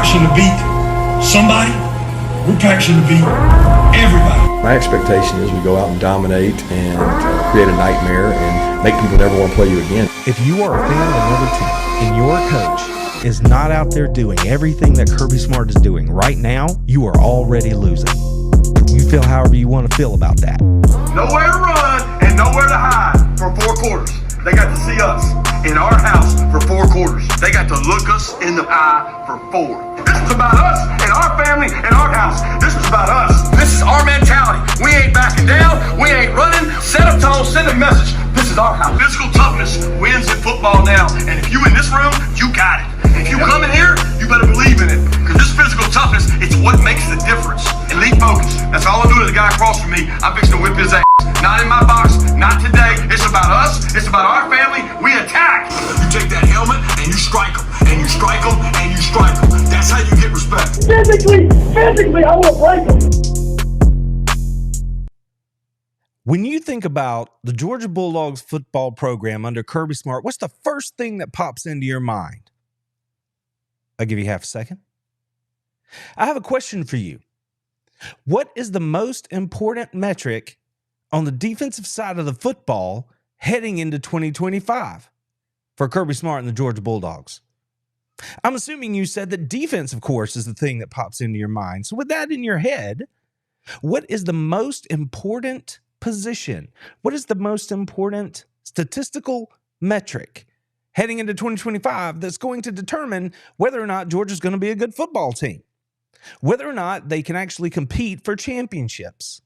passionate to beat somebody. We're passionate to beat everybody. My expectation is we go out and dominate and create a nightmare and make people never want to play you again. If you are a fan of another team and your coach is not out there doing everything that Kirby Smart is doing right now, you are already losing. You feel however you want to feel about that. Nowhere to run and nowhere to hide for 4 quarters. They got to see us in our house for 4 quarters. They got to look us in the eye for 4. This is about us and our family and our house. This is about us. This is our mentality. We ain't backing down. We ain't running. Set a tone, send a message. This is our house. Physical toughness wins in football now. And if you in this room, you got it. If you come in here, you better believe in it. Because this physical toughness, it's what makes the difference. Elite focus. That's all I'm doing to the guy across from me. I'm fixing to whip his ass. Not in my box, not today. It's about us. It's about our family. We attack. You take that helmet and you strike them. And you strike them and you strike them. That's how you get respect. Physically, I will break them. When you think about the Georgia Bulldogs football program under Kirby Smart, what's the first thing that pops into your mind? I'll give you half a second. I have a question for you. What is the most important metric on the defensive side of the football heading into 2025 for Kirby Smart and the Georgia Bulldogs? I'm assuming you said that defense, of course, is the thing that pops into your mind. So with that in your head, what is the most important position? What is the most important statistical metric heading into 2025 that's going to determine whether or not Georgia's going to be a good football team, whether or not they can actually compete for championships?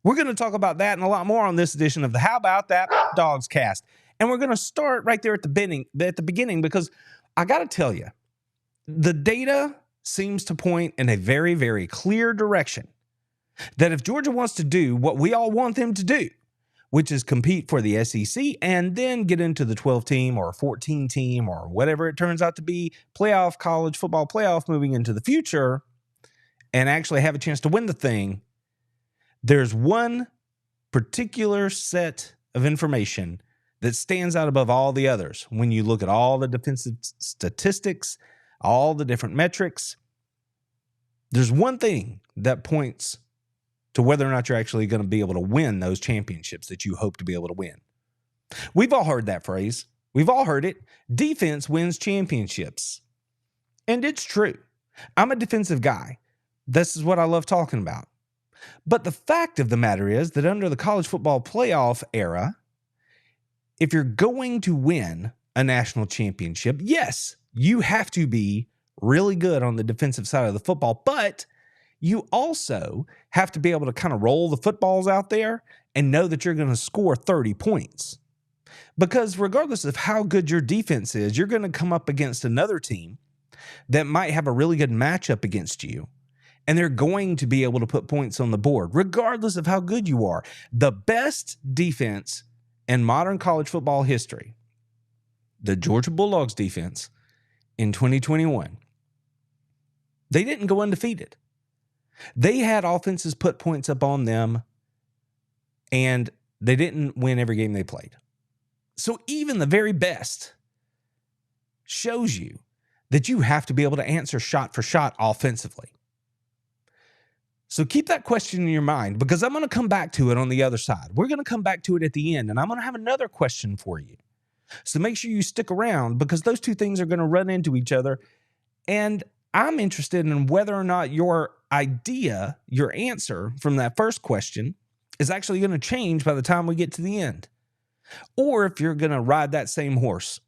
We're going to talk about that and a lot more on this edition of the How About That Dogs Cast. And we're going to start right there at the beginning because I got to tell you, the data seems to point in a very, very clear direction that if Georgia wants to do what we all want them to do, which is compete for the SEC and then get into the 12-team or 14-team or whatever it turns out to be, playoff, college football playoff moving into the future, and actually have a chance to win the thing, there's one particular set of information that stands out above all the others. When you look at all the defensive statistics, all the different metrics, there's one thing that points to whether or not you're actually going to be able to win those championships that you hope to be able to win. We've all heard that phrase. We've all heard it. Defense wins championships. And it's true. I'm a defensive guy. This is what I love talking about. But the fact of the matter is that under the college football playoff era, if you're going to win a national championship, yes, you have to be really good on the defensive side of the football, but you also have to be able to kind of roll the footballs out there and know that you're going to score 30 points. Because regardless of how good your defense is, you're going to come up against another team that might have a really good matchup against you, and they're going to be able to put points on the board, regardless of how good you are. The best defense in modern college football history, the Georgia Bulldogs defense in 2021, they didn't go undefeated. They had offenses put points up on them, and they didn't win every game they played. So even the very best shows you that you have to be able to answer shot for shot offensively. So keep that question in your mind, because I'm going to come back to it on the other side. We're going to come back to it at the end, and I'm going to have another question for you. So make sure you stick around, because those two things are going to run into each other, and I'm interested in whether or not your idea, your answer from that first question is actually going to change by the time we get to the end. Or if you're going to ride that same horse,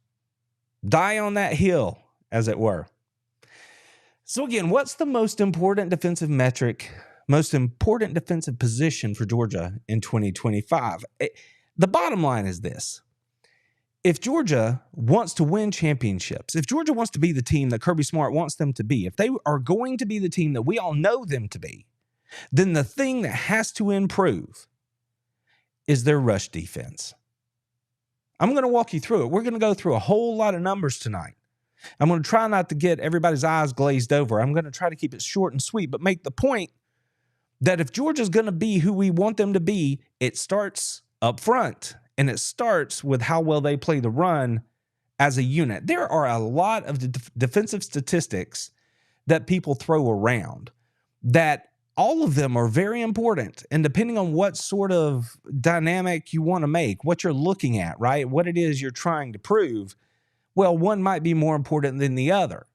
die on that hill, as it were. So again, what's the most important defensive metric, most important defensive position for Georgia in 2025? The bottom line is this. If Georgia wants to win championships, if Georgia wants to be the team that Kirby Smart wants them to be, if they are going to be the team that we all know them to be, then the thing that has to improve is their rush defense. I'm going to walk you through it. We're going to go through a whole lot of numbers tonight. I'm going to try not to get everybody's eyes glazed over. I'm going to try to keep it short and sweet, but make the point that if Georgia's going to be who we want them to be, it starts up front. And it starts with how well they play the run as a unit. There are a lot of defensive statistics that people throw around, that all of them are very important. And depending on what sort of dynamic you want to make, what you're looking at, right? What it is you're trying to prove, well, one might be more important than the other.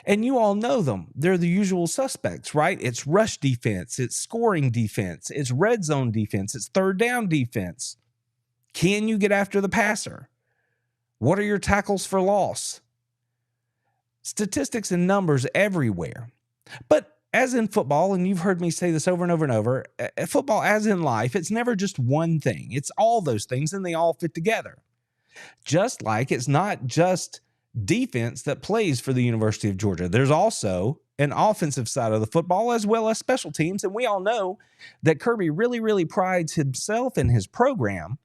And you all know them. They're the usual suspects, right? It's rush defense, it's scoring defense, it's red zone defense, it's third down defense. Can you get after the passer? What are your tackles for loss? Statistics and numbers everywhere. But as in football, and you've heard me say this over and over and over, football, as in life, it's never just one thing. It's all those things, and they all fit together. Just like it's not just defense that plays for the University of Georgia. There's also an offensive side of the football as well as special teams. And we all know that Kirby really, really prides himself and his program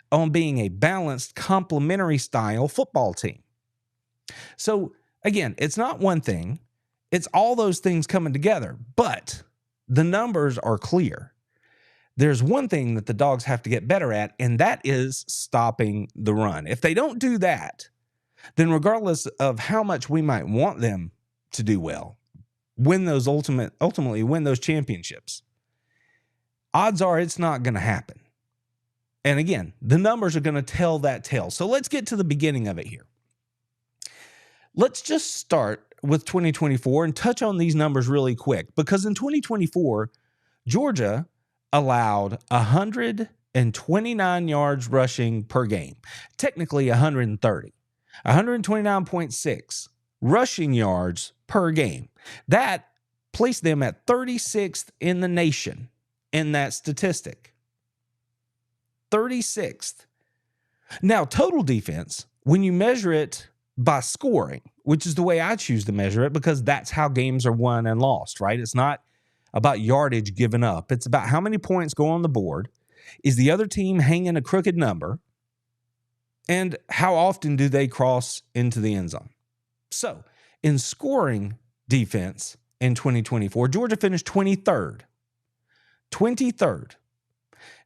on being a balanced, complementary style football team. So again, it's not one thing. It's all those things coming together, but the numbers are clear. There's one thing that the Dogs have to get better at, and that is stopping the run. If they don't do that, then regardless of how much we might want them to do well, ultimately win those championships, odds are it's not going to happen. And again, the numbers are going to tell that tale. So let's get to the beginning of it here. Let's just start with 2024 and touch on these numbers really quick, because in 2024, Georgia allowed 129 yards rushing per game, technically 130. 129.6 rushing yards per game. That placed them at 36th in the nation in that statistic. 36th. Now, total defense, when you measure it by scoring, which is the way I choose to measure it, because that's how games are won and lost, right? It's not about yardage given up. It's about how many points go on the board. Is the other team hanging a crooked number? And how often do they cross into the end zone? So, in scoring defense in 2024, Georgia finished 23rd. 23rd.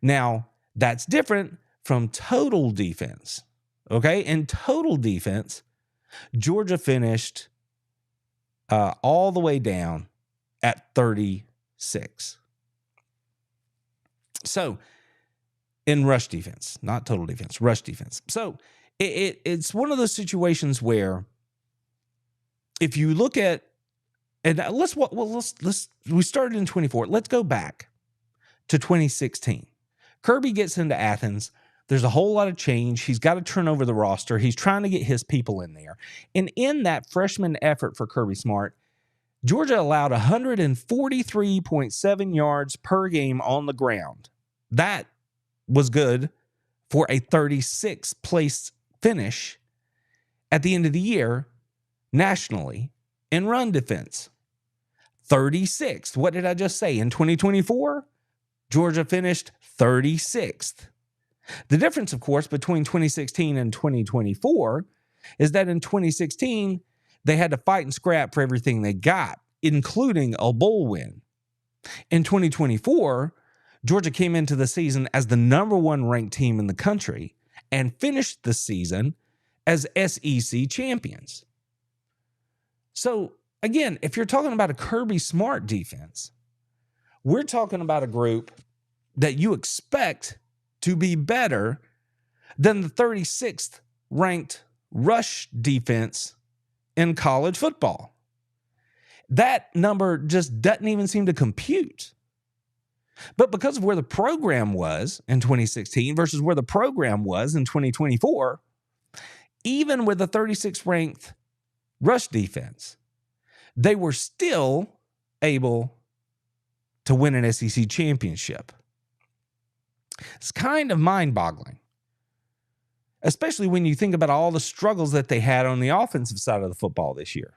Now, that's different from total defense. Okay? In total defense, Georgia finished all the way down at 36. So, in rush defense, not total defense, rush defense. So it's one of those situations where if you look at, and we started in 24. Let's go back to 2016. Kirby gets into Athens. There's a whole lot of change. He's got to turn over the roster. He's trying to get his people in there. And in that freshman effort for Kirby Smart, Georgia allowed 143.7 yards per game on the ground. That was good for a 36th place finish at the end of the year nationally in run defense. 36th. What did I just say? In 2024, Georgia finished 36th. The difference, of course, between 2016 and 2024 is that in 2016, they had to fight and scrap for everything they got, including a bowl win. In 2024, Georgia came into the season as the #1 ranked team in the country and finished the season as SEC champions. So, again, if you're talking about a Kirby Smart defense, we're talking about a group that you expect to be better than the 36th ranked rush defense in college football. That number just doesn't even seem to compute. But because of where the program was in 2016 versus where the program was in 2024, even with the 36th ranked rush defense, they were still able to win an SEC championship. It's kind of mind-boggling, especially when you think about all the struggles that they had on the offensive side of the football this year.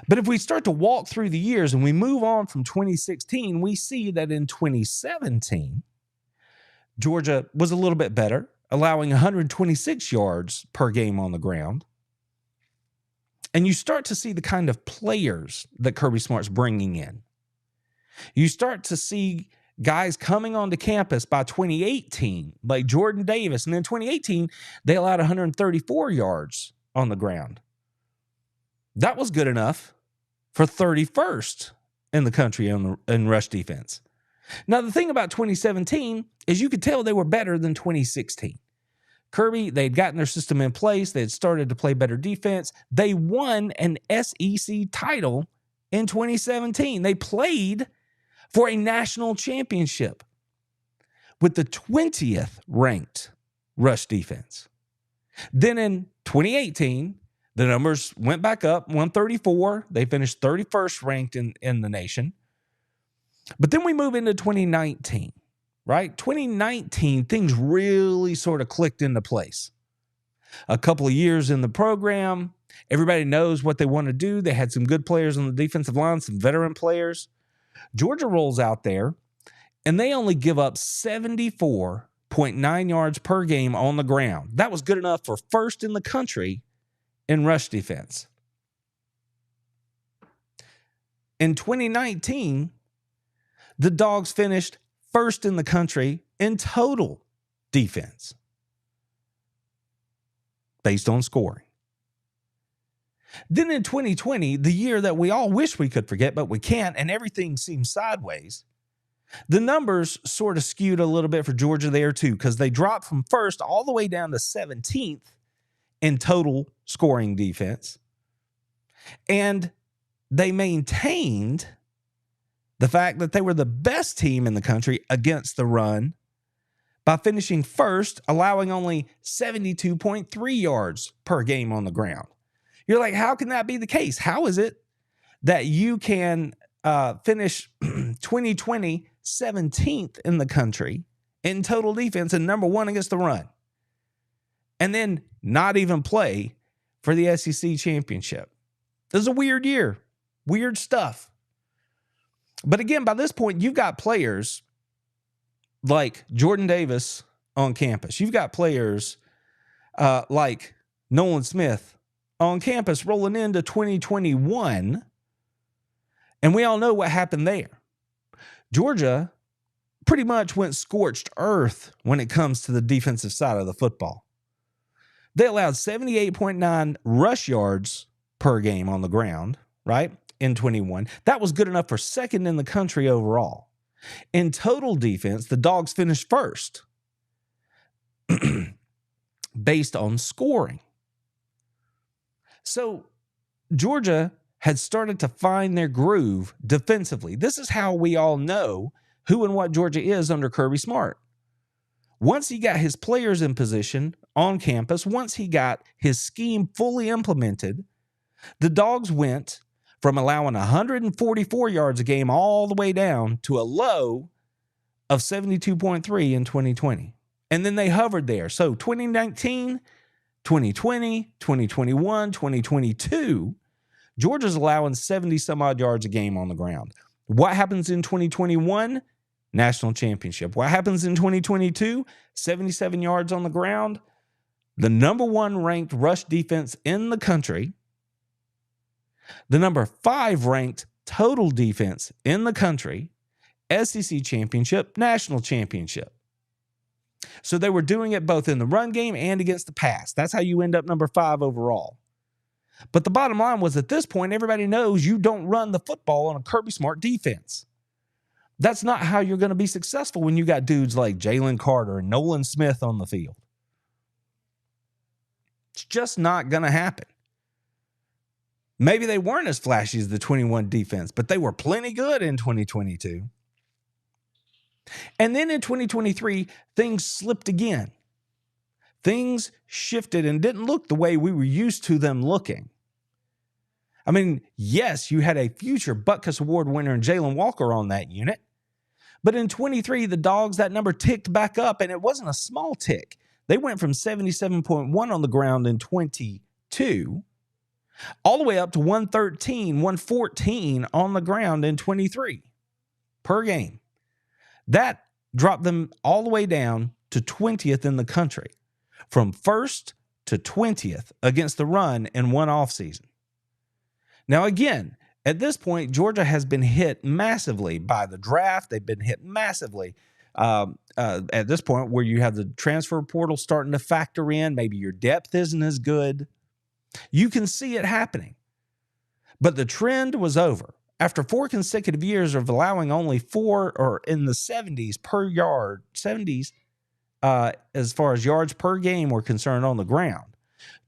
But if we start to walk through the years and we move on from 2016, we see that in 2017, Georgia was a little bit better, allowing 126 yards per game on the ground. And you start to see the kind of players that Kirby Smart's bringing in. You start to see guys coming onto campus by 2018, like Jordan Davis. And in 2018, they allowed 134 yards on the ground. That was good enough for 31st in the country in rush defense. Now, the thing about 2017 is you could tell they were better than 2016. Kirby, they'd gotten their system in place. They had started to play better defense. They won an SEC title in 2017. They played for a national championship with the 20th ranked rush defense. Then in 2018, the numbers went back up, 134. They finished 31st ranked in the nation. But then we move into 2019, right? 2019, things really sort of clicked into place. A couple of years in the program, everybody knows what they want to do. They had some good players on the defensive line, some veteran players. Georgia rolls out there, and they only give up 74.9 yards per game on the ground. That was good enough for first in the country in rush defense. In 2019, the Dogs finished first in the country in total defense based on scoring. Then in 2020, the year that we all wish we could forget, but we can't, and everything seems sideways, the numbers sort of skewed a little bit for Georgia there too, because they dropped from first all the way down to 17th in total scoring defense. And they maintained the fact that they were the best team in the country against the run by finishing first, allowing only 72.3 yards per game on the ground. You're like, how can that be the case? How is it that you can finish 2020 17th in the country in total defense and number one against the run, and then not even play for the SEC championship? This is a weird year. Weird stuff. But again, by this point, you've got players like Jordan Davis on campus. You've got players like Nolan Smith on campus rolling into 2021. And we all know what happened there. Georgia pretty much went scorched earth when it comes to the defensive side of the football. They allowed 78.9 rush yards per game on the ground, right, in 21. That was good enough for second in the country overall. In total defense, the Dogs finished first based on scoring. So Georgia had started to find their groove defensively. This is how we all know who and what Georgia is under Kirby Smart. Once he got his players in position on campus, once he got his scheme fully implemented, the Dogs went from allowing 144 yards a game all the way down to a low of 72.3 in 2020. And then they hovered there. So 2019, 2020, 2021, 2022, Georgia's allowing 70 some odd yards a game on the ground. What happens in 2021? National championship. What happens in 2022? 77 yards on the ground. The number one ranked rush defense in the country. The number 5 ranked total defense in the country. SEC championship, national championship. So they were doing it both in the run game and against the pass. That's how you end up number 5 overall. But the bottom line was, at this point, everybody knows you don't run the football on a Kirby Smart defense. That's not how you're going to be successful when you got dudes like Jalen Carter and Nolan Smith on the field. It's just not going to happen. Maybe they weren't as flashy as the 21 defense, but they were plenty good in 2022. And then in 2023, things slipped again. Things shifted and didn't look the way we were used to them looking. I mean, yes, you had a future Butkus Award winner in Jalen Walker on that unit. But in 23, the Dogs, that number ticked back up, and it wasn't a small tick. They went from 77.1 on the ground in 22 all the way up to 113, 114 on the ground in 23 per game. That dropped them all the way down to 20th in the country, from first to 20th against the run in one offseason. Now, again, at this point, Georgia has been hit massively by the draft. They've been hit massively at this point where you have the transfer portal starting to factor in. Maybe your depth isn't as good. You can see it happening. But the trend was over. After 4 consecutive years of allowing only 4 or in the 70s per yard, 70s as far as yards per game were concerned on the ground,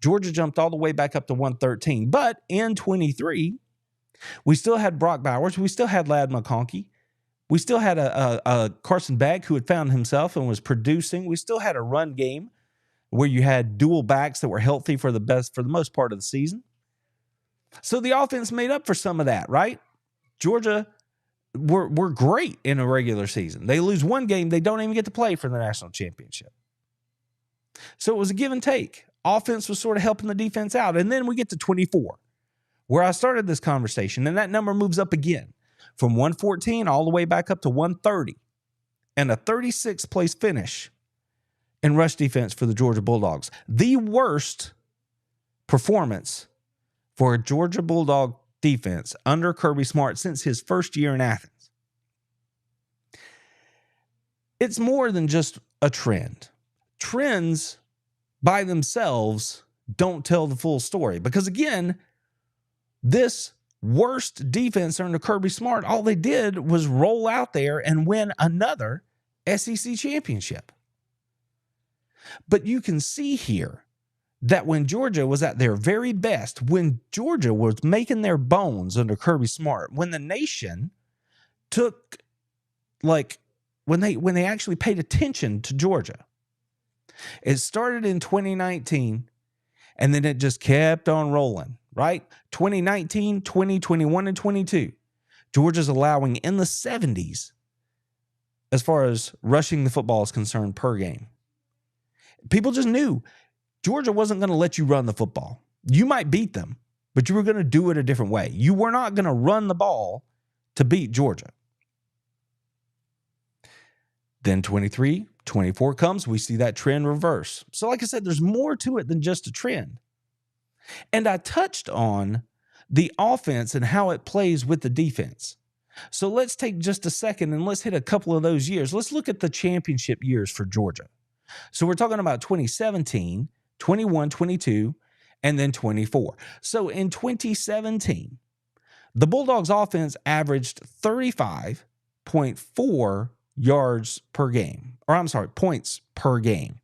Georgia jumped all the way back up to 113. But in 23, we still had Brock Bowers. We still had Ladd McConkey. We still had a Carson Beck who had found himself and was producing. We still had a run game where you had dual backs that were healthy for the most part of the season. So the offense made up for some of that, right? Georgia were great in a regular season. They lose one game, they don't even get to play for the national championship. So it was a give and take. Offense was sort of helping the defense out. And then we get to 24, where I started this conversation, and that number moves up again from 114 all the way back up to 130, and a 36th place finish in rush defense for the Georgia Bulldogs. The worst performance for a Georgia Bulldog defense under Kirby Smart since his first year in Athens. It's more than just a trend. Trends by themselves don't tell the full story, because again, this worst defense under Kirby Smart, all they did was roll out there and win another SEC championship. But you can see here that when Georgia was at their very best, when Georgia was making their bones under Kirby Smart, when the nation took, when they actually paid attention to Georgia, it started in 2019, and then it just kept on rolling, right? 2019, 2021, and 22. Georgia's allowing in the 70s as far as rushing the football is concerned per game. People just knew Georgia wasn't going to let you run the football. You might beat them, but you were going to do it a different way. You were not going to run the ball to beat Georgia. Then 23, 24 comes, we see that trend reverse. So like I said, there's more to it than just a trend. And I touched on the offense and how it plays with the defense. So let's take just a second and let's hit a couple of those years. Let's look at the championship years for Georgia. So we're talking about 2017, 21, 22, and then 24. So in 2017, the Bulldogs offense averaged 35.4 yards per game, points per game.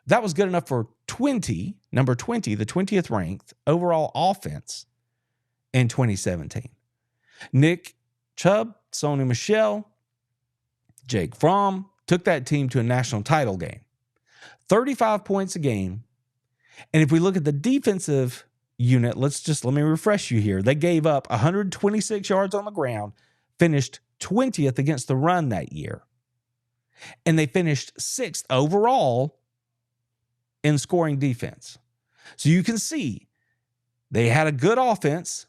That was good enough for number 20, the 20th ranked overall offense in 2017. Nick Chubb, Sony Michel, Jake Fromm took that team to a national title game. 35 points a game. And if we look at the defensive unit, let me refresh you here. They gave up 126 yards on the ground, finished 20th against the run that year. And they finished 6th overall in scoring defense. So you can see they had a good offense,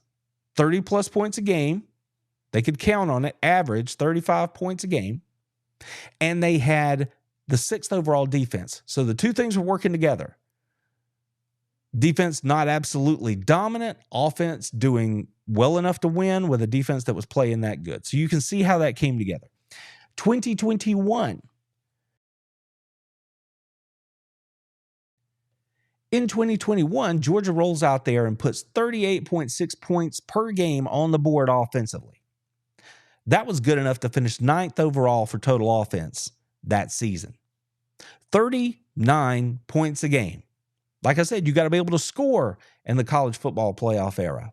30 plus points a game. They could count on it, average 35 points a game. And they had the 6th overall defense. So the two things were working together. Defense not absolutely dominant, offense doing well enough to win with a defense that was playing that good. So you can see how that came together. 2021. In 2021, Georgia rolls out there and puts 38.6 points per game on the board offensively. That was good enough to finish 9th overall for total offense that season. 39 points a game. Like I said, you got to be able to score in the college football playoff era.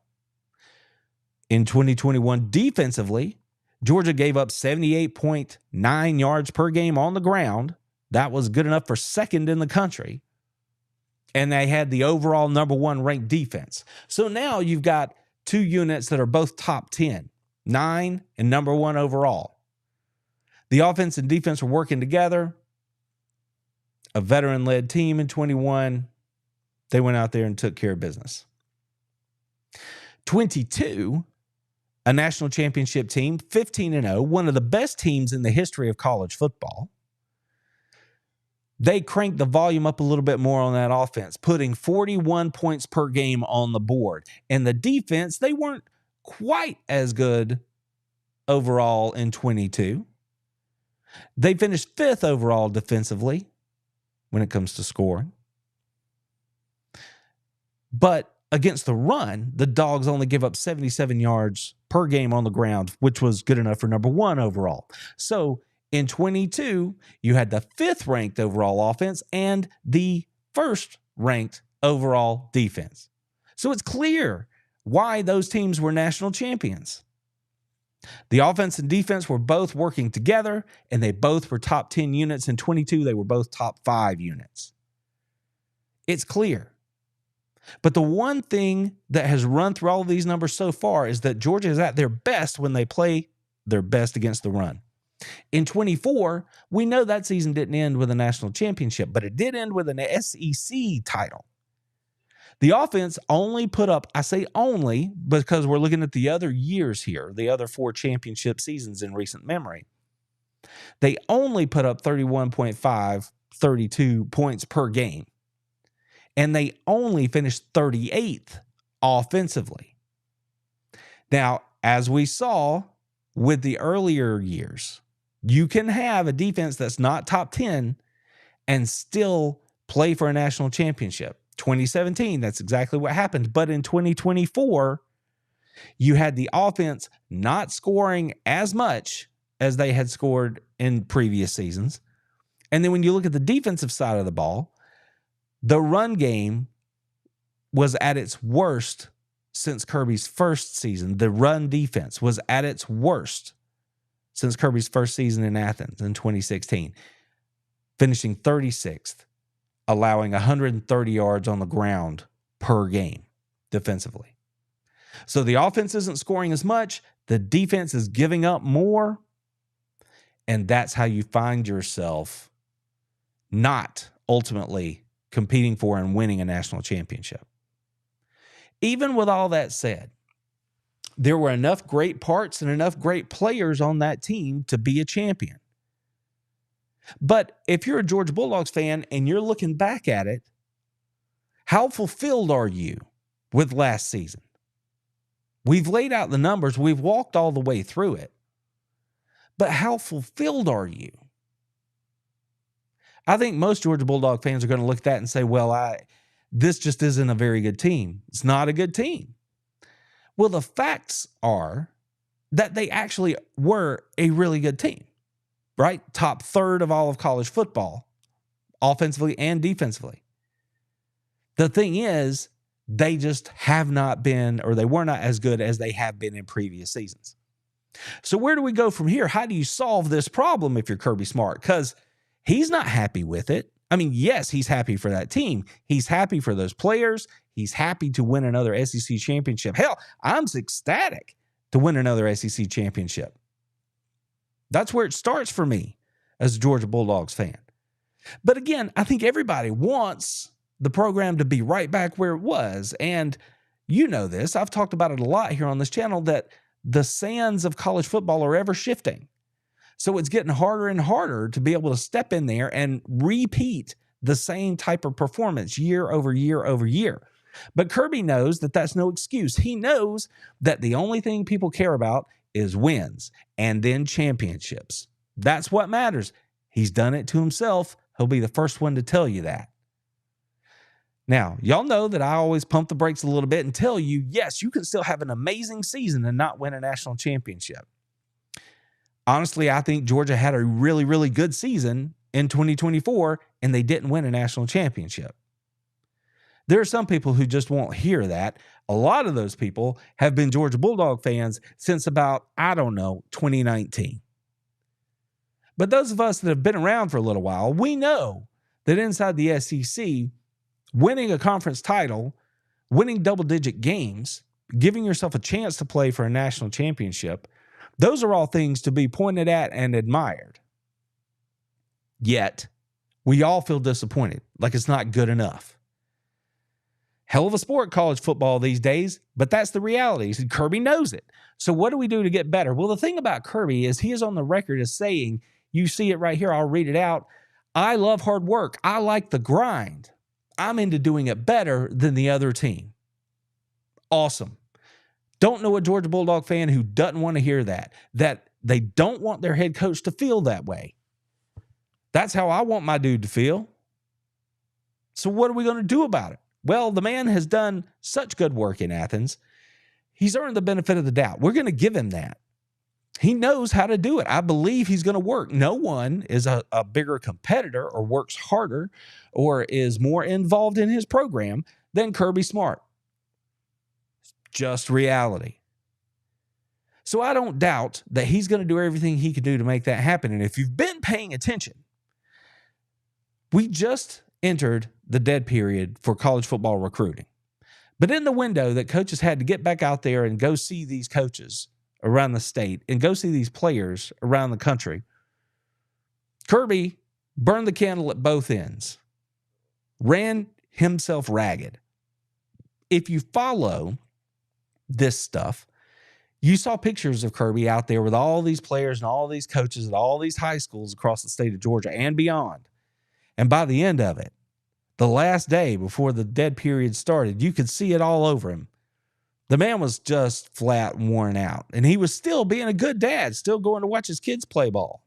In 2021, defensively, Georgia gave up 78.9 yards per game on the ground. That was good enough for 2nd in the country. And they had the overall number 1 ranked defense. So now you've got two units that are both top 10, 9 and number 1 overall. The offense and defense were working together. A veteran-led team in 21. They went out there and took care of business. 22, a national championship team, 15-0, one of the best teams in the history of college football. They cranked the volume up a little bit more on that offense, putting 41 points per game on the board. And the defense, they weren't quite as good overall in 22. They finished 5th overall defensively when it comes to scoring. But against the run, the Dogs only give up 77 yards per game on the ground, which was good enough for number 1 overall. So in 22, you had the 5th ranked overall offense and the 1st ranked overall defense. So it's clear why those teams were national champions. The offense and defense were both working together, and they both were top 10 units. In 22, they were both top 5 units. It's clear. But the one thing that has run through all of these numbers so far is that Georgia is at their best when they play their best against the run. In 24, we know that season didn't end with a national championship, but it did end with an SEC title. The offense only put up, I say only because we're looking at the other years here, the other 4 championship seasons in recent memory. They only put up 31.5, 32 points per game. And they only finished 38th offensively. Now, as we saw with the earlier years, you can have a defense that's not top 10 and still play for a national championship. 2017, that's exactly what happened. But in 2024, you had the offense not scoring as much as they had scored in previous seasons. And then when you look at the defensive side of the ball, the run game was at its worst since Kirby's first season. The run defense was at its worst since Kirby's first season in Athens in 2016, finishing 36th. Allowing 130 yards on the ground per game defensively. So the offense isn't scoring as much. The defense is giving up more. And that's how you find yourself not ultimately competing for and winning a national championship. Even with all that said, there were enough great parts and enough great players on that team to be a champion. But if you're a Georgia Bulldogs fan and you're looking back at it, how fulfilled are you with last season? We've laid out the numbers. We've walked all the way through it. But how fulfilled are you? I think most Georgia Bulldog fans are going to look at that and say, well, this just isn't a very good team. It's not a good team. Well, the facts are that they actually were a really good team. Right? Top 3rd of all of college football, offensively and defensively. The thing is, they just have not been, or they were not as good as they have been in previous seasons. So where do we go from here? How do you solve this problem if you're Kirby Smart? Because he's not happy with it. I mean, yes, he's happy for that team. He's happy for those players. He's happy to win another SEC championship. Hell, I'm ecstatic to win another SEC championship. That's where it starts for me as a Georgia Bulldogs fan. But again, I think everybody wants the program to be right back where it was. And you know this. I've talked about it a lot here on this channel that the sands of college football are ever shifting. So it's getting harder and harder to be able to step in there and repeat the same type of performance year over year over year. But Kirby knows that that's no excuse. He knows that the only thing people care about is wins and then championships. That's what matters. He's done it to himself. He'll be the first one to tell you that. Now, y'all know that I always pump the brakes a little bit and tell you, yes, you can still have an amazing season and not win a national championship. Honestly, I think Georgia had a really, really good season in 2024 and they didn't win a national championship. There are some people who just won't hear that. A lot of those people have been Georgia Bulldog fans since about, 2019. But those of us that have been around for a little while, we know that inside the SEC, winning a conference title, winning double-digit games, giving yourself a chance to play for a national championship, those are all things to be pointed at and admired. Yet, we all feel disappointed, like it's not good enough. Hell of a sport, college football these days, but that's the reality. Kirby knows it. So what do we do to get better? Well, the thing about Kirby is he is on the record as saying, you see it right here, I'll read it out, I love hard work. I like the grind. I'm into doing it better than the other team. Awesome. Don't know a Georgia Bulldog fan who doesn't want to hear that they don't want their head coach to feel that way. That's how I want my dude to feel. So what are we going to do about it? Well, the man has done such good work in Athens. He's earned the benefit of the doubt. We're going to give him that. He knows how to do it. I believe he's going to work. No one is a bigger competitor or works harder or is more involved in his program than Kirby Smart. Just reality. So I don't doubt that he's going to do everything he can do to make that happen. And if you've been paying attention, we just entered the dead period for college football recruiting. But in the window that coaches had to get back out there and go see these coaches around the state and go see these players around the country, Kirby burned the candle at both ends, ran himself ragged. If you follow this stuff, you saw pictures of Kirby out there with all these players and all these coaches at all these high schools across the state of Georgia and beyond. And by the end of it, the last day before the dead period started, you could see it all over him. The man was just flat and worn out. And he was still being a good dad, still going to watch his kids play ball.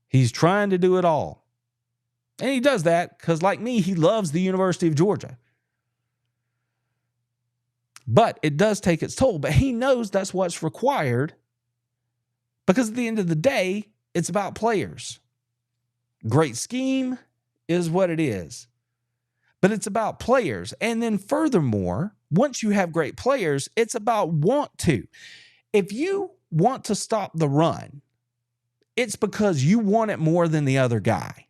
He's trying to do it all. And he does that because, like me, he loves the University of Georgia. But it does take its toll. But he knows that's what's required because at the end of the day, it's about players. Great scheme is what it is. But it's about players. And then furthermore, once you have great players, it's about want to. If you want to stop the run, it's because you want it more than the other guy.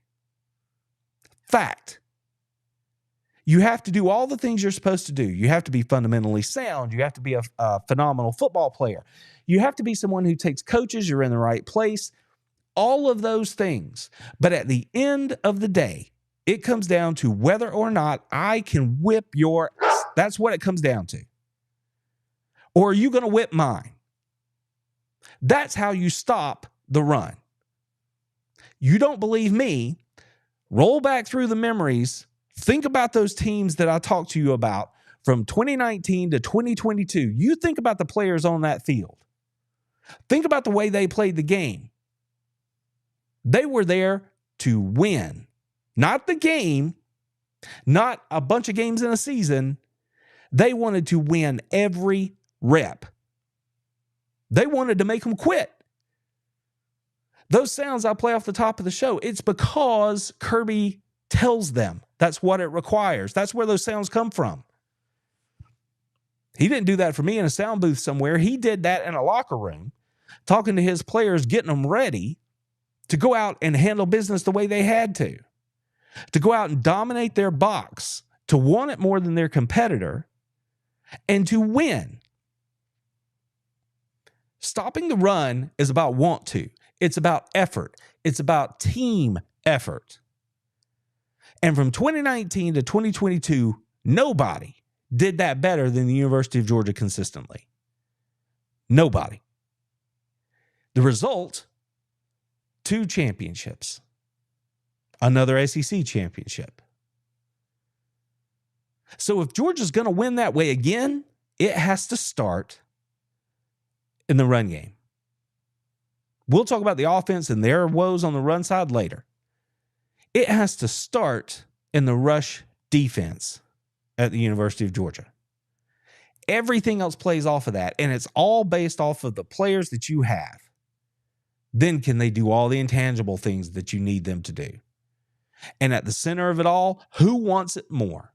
Fact. You have to do all the things you're supposed to do. You have to be fundamentally sound. You have to be a phenomenal football player. You have to be someone who takes coaches. You're in the right place. All of those things. But at the end of the day, it comes down to whether or not I can whip your ass. That's what it comes down to. Or are you going to whip mine? That's how you stop the run. You don't believe me? Roll back through the memories. Think about those teams that I talked to you about from 2019 to 2022. You think about the players on that field. Think about the way they played the game. They were there to win. Not the game, not a bunch of games in a season. They wanted to win every rep. They wanted to make them quit. Those sounds I play off the top of the show, it's because Kirby tells them that's what it requires. That's where those sounds come from. He didn't do that for me in a sound booth somewhere. He did that in a locker room, talking to his players, getting them ready to go out and handle business the way they had to go out and dominate their box, to want it more than their competitor, and to win. Stopping the run is about want to. It's about effort. It's about team effort. And from 2019 to 2022, nobody did that better than the University of Georgia consistently. Nobody. The result, 2 championships. Another SEC championship. So if Georgia's going to win that way again, it has to start in the run game. We'll talk about the offense and their woes on the run side later. It has to start in the rush defense at the University of Georgia. Everything else plays off of that, and it's all based off of the players that you have. Then can they do all the intangible things that you need them to do? And at the center of it all, who wants it more?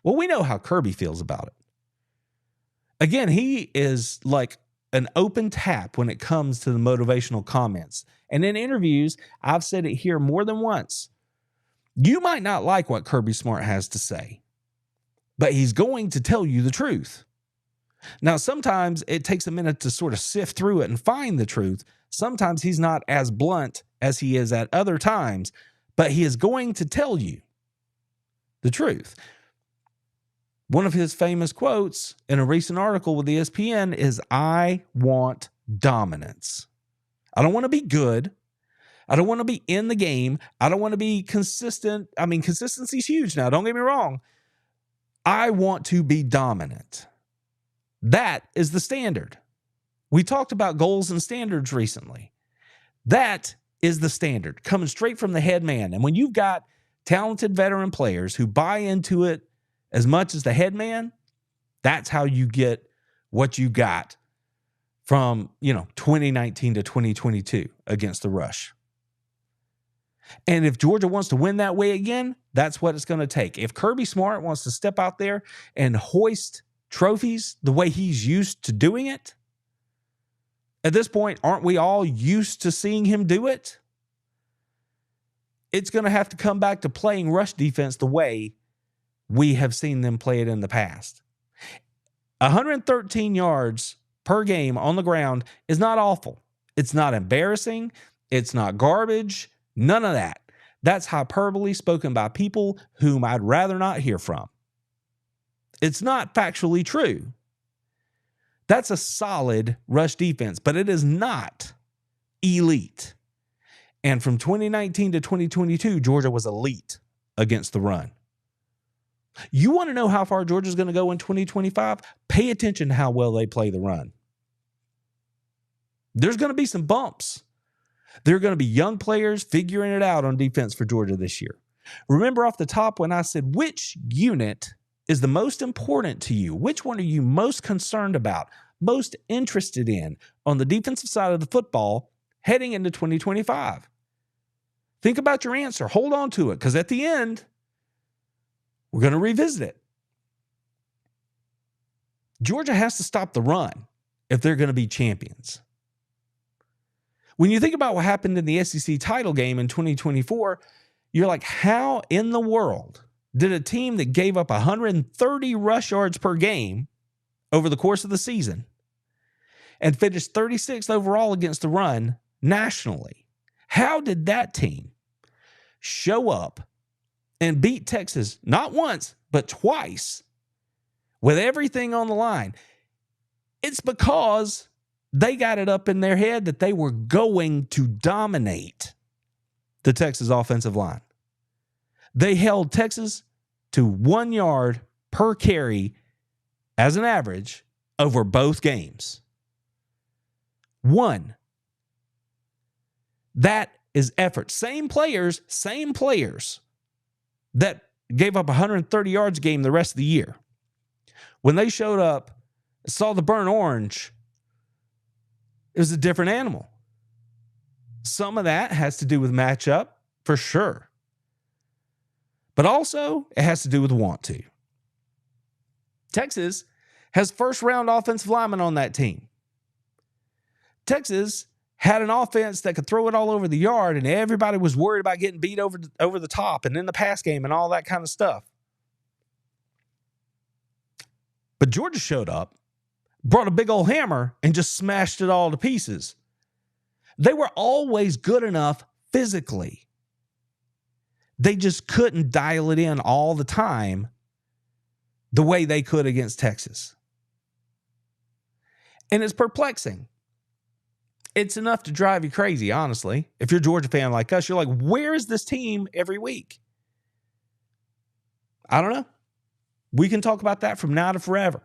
Well, we know how Kirby feels about it. Again, he is like an open tap when it comes to the motivational comments. And in interviews, I've said it here more than once. You might not like what Kirby Smart has to say, but he's going to tell you the truth. Now, sometimes it takes a minute to sort of sift through it and find the truth. Sometimes he's not as blunt as he is at other times, but he is going to tell you the truth. One of his famous quotes in a recent article with ESPN is, "I want dominance. I don't want to be good. I don't want to be in the game. I don't want to be consistent. I mean, consistency is huge now. Don't get me wrong. I want to be dominant." That is the standard. We talked about goals and standards recently. That is the standard coming straight from the head man. And when you've got talented veteran players who buy into it as much as the head man, that's how you get what you got from, 2019 to 2022 against the rush. And if Georgia wants to win that way again, that's what it's going to take. If Kirby Smart wants to step out there and hoist trophies the way he's used to doing it, at this point, aren't we all used to seeing him do it? It's going to have to come back to playing rush defense the way we have seen them play it in the past. 113 yards per game on the ground is not awful. It's not embarrassing. It's not garbage. None of that. That's hyperbole spoken by people whom I'd rather not hear from. It's not factually true. That's a solid rush defense, but it is not elite. And from 2019 to 2022, Georgia was elite against the run. You want to know how far Georgia's going to go in 2025? Pay attention to how well they play the run. There's going to be some bumps. There are going to be young players figuring it out on defense for Georgia this year. Remember off the top when I said, which unit is the most important to you? Which one are you most concerned about, most interested in on the defensive side of the football heading into 2025? Think about your answer. Hold on to it, because at the end, we're going to revisit it. Georgia has to stop the run if they're going to be champions. When you think about what happened in the SEC title game in 2024, you're like, how in the world did a team that gave up 130 rush yards per game over the course of the season and finished 36th overall against the run nationally, how did that team show up and beat Texas not once, but twice with everything on the line? It's because they got it up in their head that they were going to dominate the Texas offensive line. They held Texas to 1 yard per carry as an average over both games. 1. That is effort. Same players that gave up 130 yards a game the rest of the year. When they showed up, saw the burnt orange, it was a different animal. Some of that has to do with matchup, for sure. But also, it has to do with want to. Texas has first-round offensive linemen on that team. Texas had an offense that could throw it all over the yard, and everybody was worried about getting beat over the top and in the pass game and all that kind of stuff. But Georgia showed up, brought a big old hammer, and just smashed it all to pieces. They were always good enough physically. They just couldn't dial it in all the time the way they could against Texas. And it's perplexing. It's enough to drive you crazy, honestly. If you're a Georgia fan like us, you're like, where is this team every week? I don't know. We can talk about that from now to forever.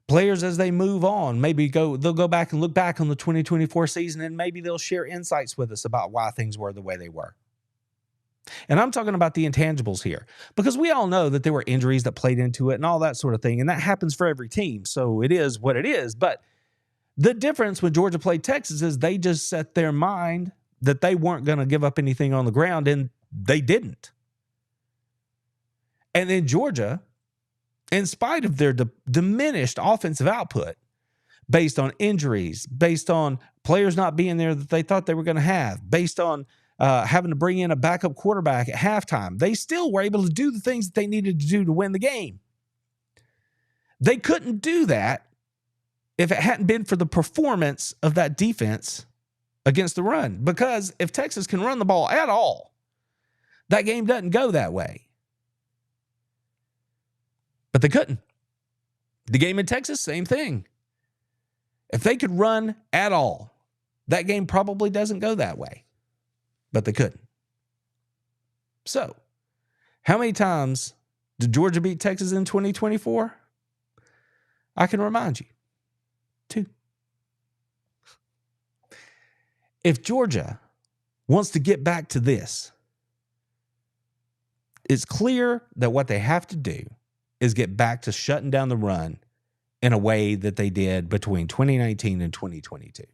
Players, as they move on, they'll go back and look back on the 2024 season, and maybe they'll share insights with us about why things were the way they were. And I'm talking about the intangibles here, because we all know that there were injuries that played into it and all that sort of thing, and that happens for every team, so it is what it is. But the difference when Georgia played Texas is they just set their mind that they weren't going to give up anything on the ground, and they didn't. And then Georgia, in spite of their diminished offensive output, based on injuries, based on players not being there that they thought they were going to have, based on having to bring in a backup quarterback at halftime, they still were able to do the things that they needed to do to win the game. They couldn't do that if it hadn't been for the performance of that defense against the run. Because if Texas can run the ball at all, that game doesn't go that way. But they couldn't. The game in Texas, same thing. If they could run at all, that game probably doesn't go that way. But they couldn't. So, how many times did Georgia beat Texas in 2024? I can remind you. 2. If Georgia wants to get back to this, it's clear that what they have to do is get back to shutting down the run in a way that they did between 2019 and 2022.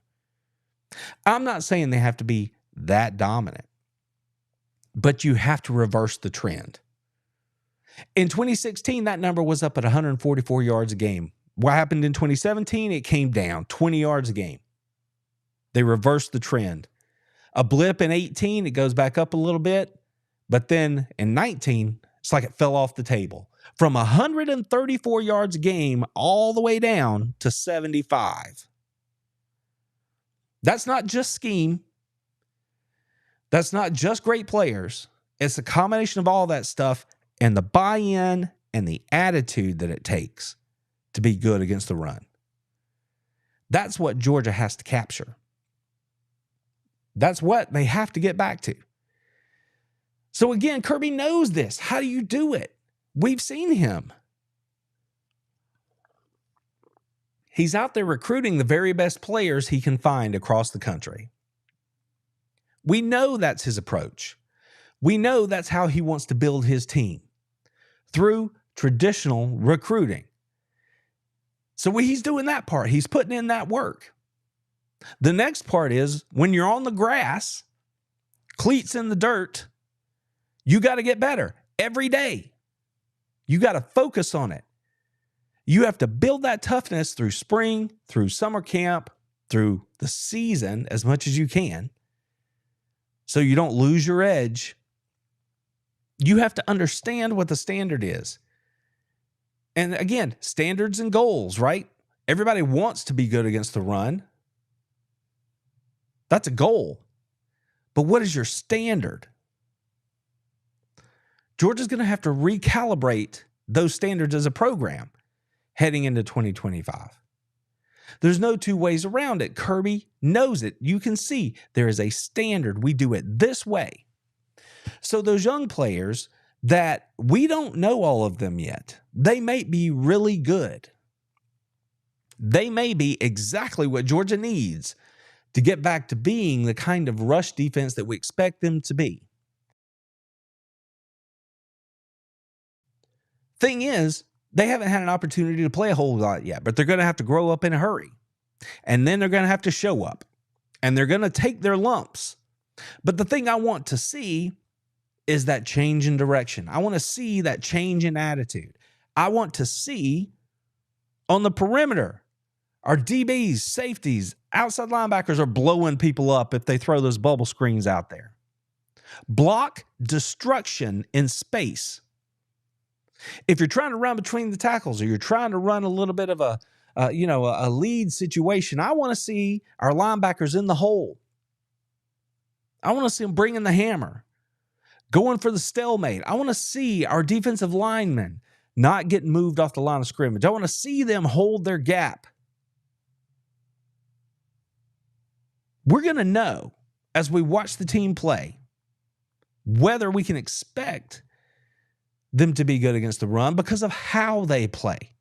I'm not saying they have to be that dominant, but you have to reverse the trend. In 2016, that number was up at 144 yards a game. What happened in 2017? It came down 20 yards a game. They reversed the trend. A blip in 18, it goes back up a little bit. But then in 19, it's like it fell off the table. From 134 yards a game all the way down to 75. That's not just scheme. That's not just great players. It's a combination of all that stuff and the buy-in and the attitude that it takes to be good against the run. That's what Georgia has to capture. That's what they have to get back to. So again, Kirby knows this. How do you do it? We've seen him. He's out there recruiting the very best players he can find across the country. We know that's his approach. We know that's how he wants to build his team, through traditional recruiting. So he's doing that part. He's putting in that work. The next part is when you're on the grass, cleats in the dirt, you got to get better every day. You got to focus on it. You have to build that toughness through spring, through summer camp, through the season as much as you can, so you don't lose your edge. You have to understand what the standard is. And again, standards and goals, right? Everybody wants to be good against the run. That's a goal. But what is your standard? Georgia's going to have to recalibrate those standards as a program heading into 2025. There's no two ways around it. Kirby knows it. You can see there is a standard. We do it this way. So those young players that we don't know all of them yet, they may be really good. They may be exactly what Georgia needs to get back to being the kind of rush defense that we expect them to be. Thing is, they haven't had an opportunity to play a whole lot yet, but they're going to have to grow up in a hurry. And then they're going to have to show up. And they're going to take their lumps. But the thing I want to see is that change in direction. I want to see that change in attitude. I want to see on the perimeter, our DBs, safeties, outside linebackers are blowing people up if they throw those bubble screens out there. Block destruction in space. If you're trying to run between the tackles or you're trying to run a little bit of a lead situation, I want to see our linebackers in the hole. I want to see them bringing the hammer, going for the stalemate. I want to see our defensive linemen not getting moved off the line of scrimmage. I want to see them hold their gap. We're going to know as we watch the team play whether we can expect them to be good against the run because of how they play.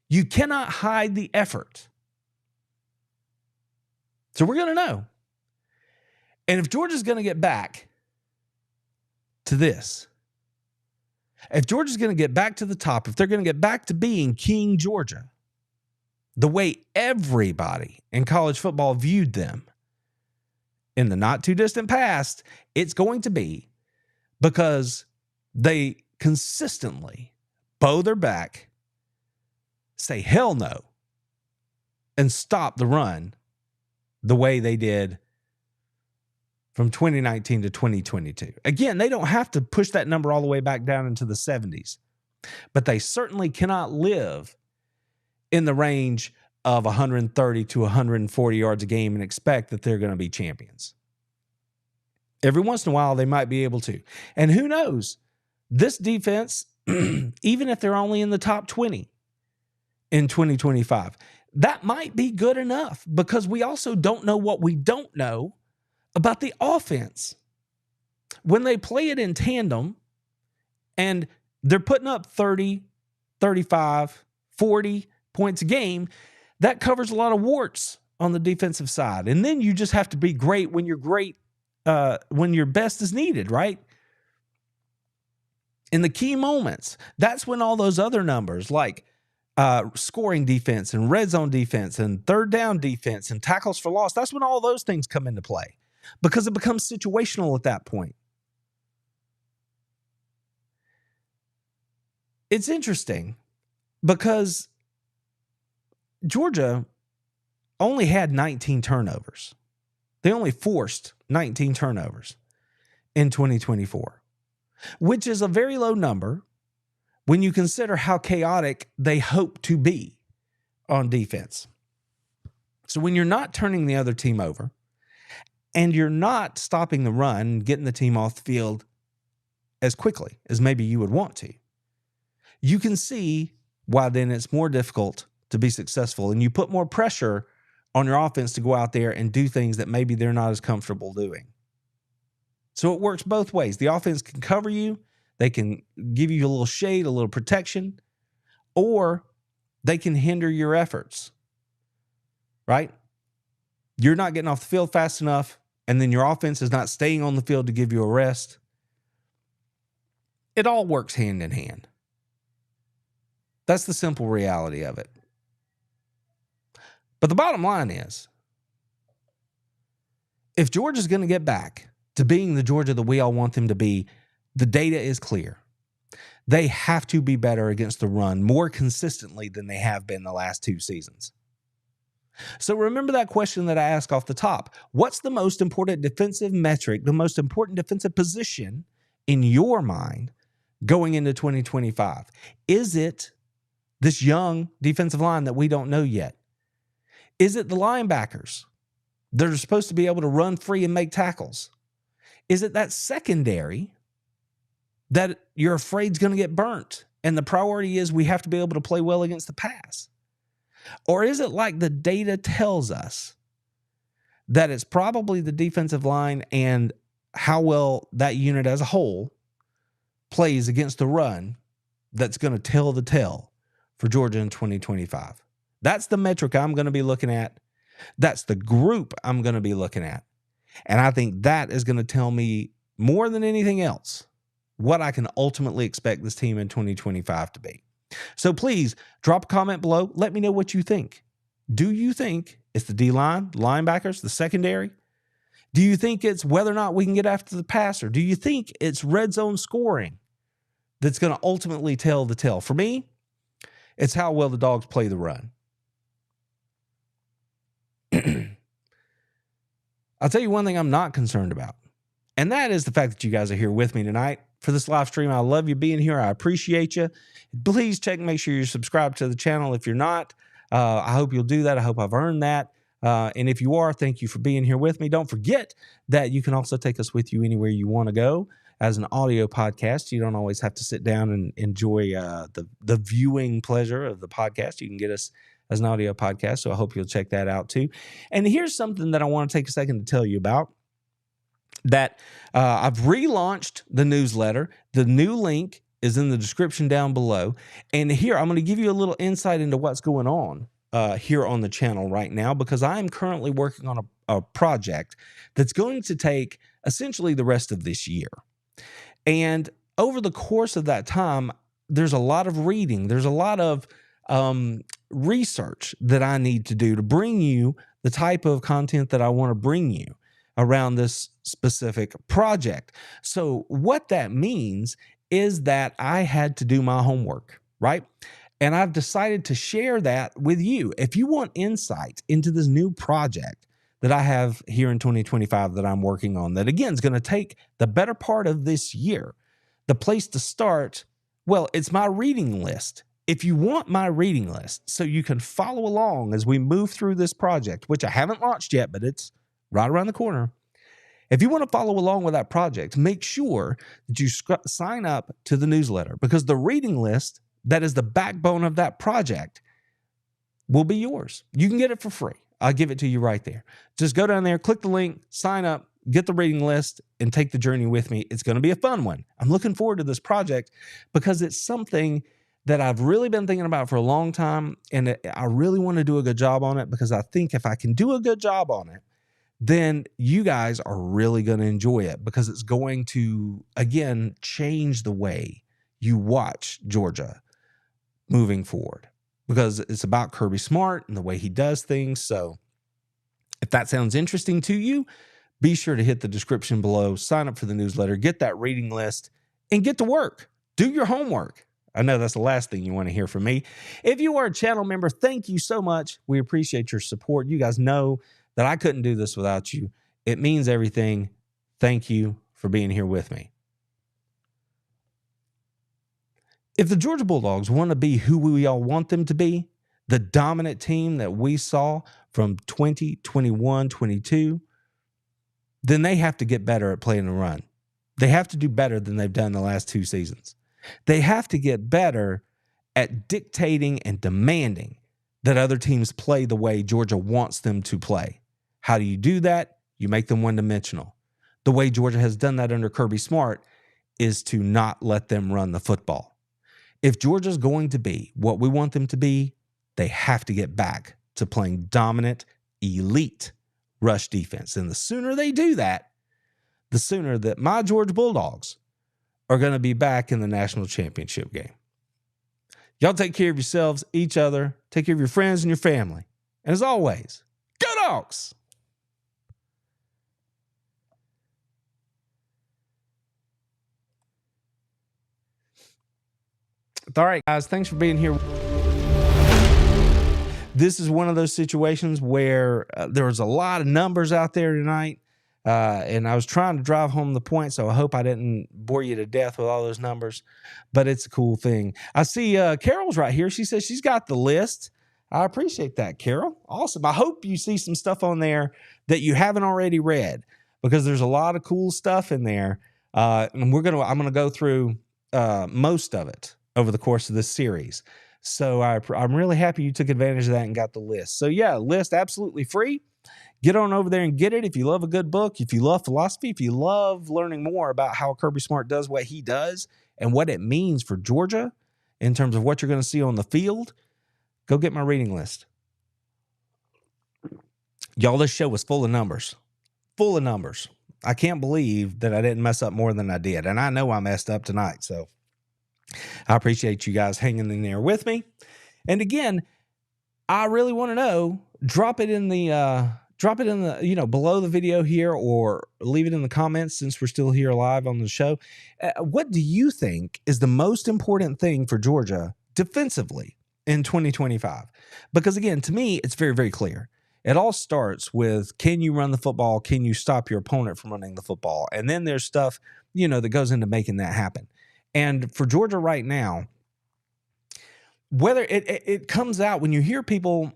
You cannot hide the effort. So we're going to know. And if Georgia's going to get back to this, if Georgia's going to get back to the top, if they're going to get back to being King Georgia, the way everybody in college football viewed them in the not too distant past, it's going to be because they consistently bow their back, say hell no, and stop the run the way they did from 2019 to 2022. Again, they don't have to push that number all the way back down into the 70s, but they certainly cannot live in the range of 130 to 140 yards a game and expect that they're going to be champions. Every once in a while, they might be able to. And who knows? This defense, even if they're only in the top 20 in 2025, that might be good enough because we also don't know what we don't know about the offense. When they play it in tandem and they're putting up 30, 35, 40 points a game, that covers a lot of warts on the defensive side. And then you just have to be great when you're great, when your best is needed, right? In the key moments, that's when all those other numbers like scoring defense and red zone defense and third down defense and tackles for loss, that's when all those things come into play because it becomes situational at that point. It's interesting because Georgia only had 19 turnovers. They only forced 19 turnovers in 2024, which is a very low number when you consider how chaotic they hope to be on defense. So when you're not turning the other team over and you're not stopping the run and getting the team off the field as quickly as maybe you would want to, you can see why then it's more difficult to be successful, and you put more pressure on your offense to go out there and do things that maybe they're not as comfortable doing. So it works both ways. The offense can cover you. They can give you a little shade, a little protection, or they can hinder your efforts, right? You're not getting off the field fast enough, and then your offense is not staying on the field to give you a rest. It all works hand in hand. That's the simple reality of it. But the bottom line is, if Georgia's going to get back to being the Georgia that we all want them to be, the data is clear. They have to be better against the run more consistently than they have been the last 2 seasons. So remember that question that I asked off the top. What's the most important defensive metric, the most important defensive position in your mind going into 2025? Is it this young defensive line that we don't know yet? Is it the linebackers that are supposed to be able to run free and make tackles? Is it that secondary that you're afraid is going to get burnt and the priority is we have to be able to play well against the pass? Or is it like the data tells us that it's probably the defensive line and how well that unit as a whole plays against the run that's going to tell the tale for Georgia in 2025? That's the metric I'm going to be looking at. That's the group I'm going to be looking at. And I think that is going to tell me more than anything else what I can ultimately expect this team in 2025 to be. So please drop a comment below. Let me know what you think. Do you think it's the D-line, linebackers, the secondary? Do you think it's whether or not we can get after the passer? Do you think it's red zone scoring that's going to ultimately tell the tale? For me, it's how well the Dogs play the run. I'll tell you one thing I'm not concerned about, and that is the fact that you guys are here with me tonight for this live stream. I love you being here. I appreciate you. Please check and make sure you're subscribed to the channel. If you're not, I hope you'll do that. I hope I've earned that. And if you are, thank you for being here with me. Don't forget that you can also take us with you anywhere you want to go as an audio podcast. You don't always have to sit down and enjoy the viewing pleasure of the podcast. You can get us as an audio podcast, so I hope you'll check that out too. And here's something that I want to take a second to tell you about, that I've relaunched the newsletter. The new link is in the description down below. And here, I'm going to give you a little insight into what's going on here on the channel right now, because I'm currently working on a project that's going to take essentially the rest of this year. And over the course of that time, there's a lot of reading. There's a lot of research that I need to do to bring you the type of content that I want to bring you around this specific project. So what that means is that I had to do my homework, right? And I've decided to share that with you. If you want insight into this new project that I have here in 2025 that I'm working on, that again is going to take the better part of this year, the place to start, well, it's my reading list. If you want my reading list so you can follow along as we move through this project, which I haven't launched yet, but it's right around the corner. If you want to follow along with that project, make sure that you sign up to the newsletter, because the reading list that is the backbone of that project will be yours. You can get it for free. I'll give it to you right there. Just go down there, click the link, sign up, get the reading list, and take the journey with me. It's going to be a fun one. I'm looking forward to this project because it's something that I've really been thinking about for a long time, and I really want to do a good job on it, because I think if I can do a good job on it, then you guys are really going to enjoy it, because it's going to, again, change the way you watch Georgia moving forward, because it's about Kirby Smart and the way he does things. So if that sounds interesting to you, be sure to hit the description below, sign up for the newsletter, get that reading list, and get to work. Do your homework. I know that's the last thing you want to hear from me. If you are a channel member, thank you so much. We appreciate your support. You guys know that I couldn't do this without you. It means everything. Thank you for being here with me. If the Georgia Bulldogs want to be who we all want them to be, the dominant team that we saw from 2021, 22, then they have to get better at playing the run. They have to do better than they've done the last 2 seasons. They have to get better at dictating and demanding that other teams play the way Georgia wants them to play. How do you do that? You make them one-dimensional. The way Georgia has done that under Kirby Smart is to not let them run the football. If Georgia's going to be what we want them to be, they have to get back to playing dominant, elite rush defense. And the sooner they do that, the sooner that my Georgia Bulldogs are going to be back in the national championship game. Y'all take care of yourselves, each other, take care of your friends and your family. And as always, go Dogs! All right, guys, thanks for being here. This is one of those situations where there was a lot of numbers out there tonight, and I was trying to drive home the point, so I hope I didn't bore you to death with all those numbers, but it's a cool thing. I see Carol's right here. She says she's got the list. I appreciate that, Carol. Awesome. I hope you see some stuff on there that you haven't already read, because there's a lot of cool stuff in there, and I'm going to go through most of it over the course of this series. So I'm really happy you took advantage of that and got the list. So yeah, list absolutely free. Get on over there and get it. If you love a good book, if you love philosophy, if you love learning more about how Kirby Smart does what he does and what it means for Georgia in terms of what you're going to see on the field, go get my reading list. Y'all, this show was full of numbers. Full of numbers. I can't believe that I didn't mess up more than I did. And I know I messed up tonight, so I appreciate you guys hanging in there with me. And again, I really want to know, drop it in the, below the video here, or leave it in the comments since we're still here live on the show. What do you think is the most important thing for Georgia defensively in 2025? Because again, to me, it's very, very clear. It all starts with, can you run the football? Can you stop your opponent from running the football? And then there's stuff, that goes into making that happen. And for Georgia right now, whether it comes out when you hear people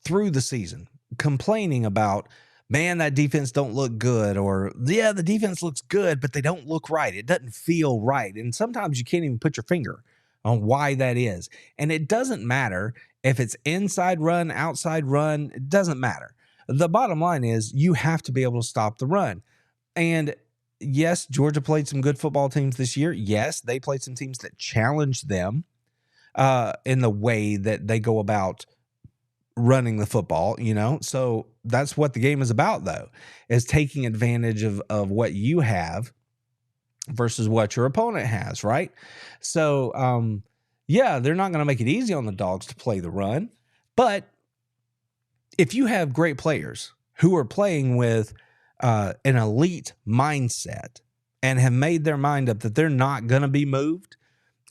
through the season complaining about, man, that defense don't look good, or yeah, the defense looks good, but they don't look right. It doesn't feel right. And sometimes you can't even put your finger on why that is. And it doesn't matter if it's inside run, outside run, it doesn't matter. The bottom line is you have to be able to stop the run. And yes, Georgia played some good football teams this year. Yes, they played some teams that challenged them in the way that they go about running the football, So that's what the game is about, though, is taking advantage of what you have versus what your opponent has, right? So, yeah, they're not going to make it easy on the Dogs to play the run. But if you have great players who are playing with an elite mindset and have made their mind up that they're not going to be moved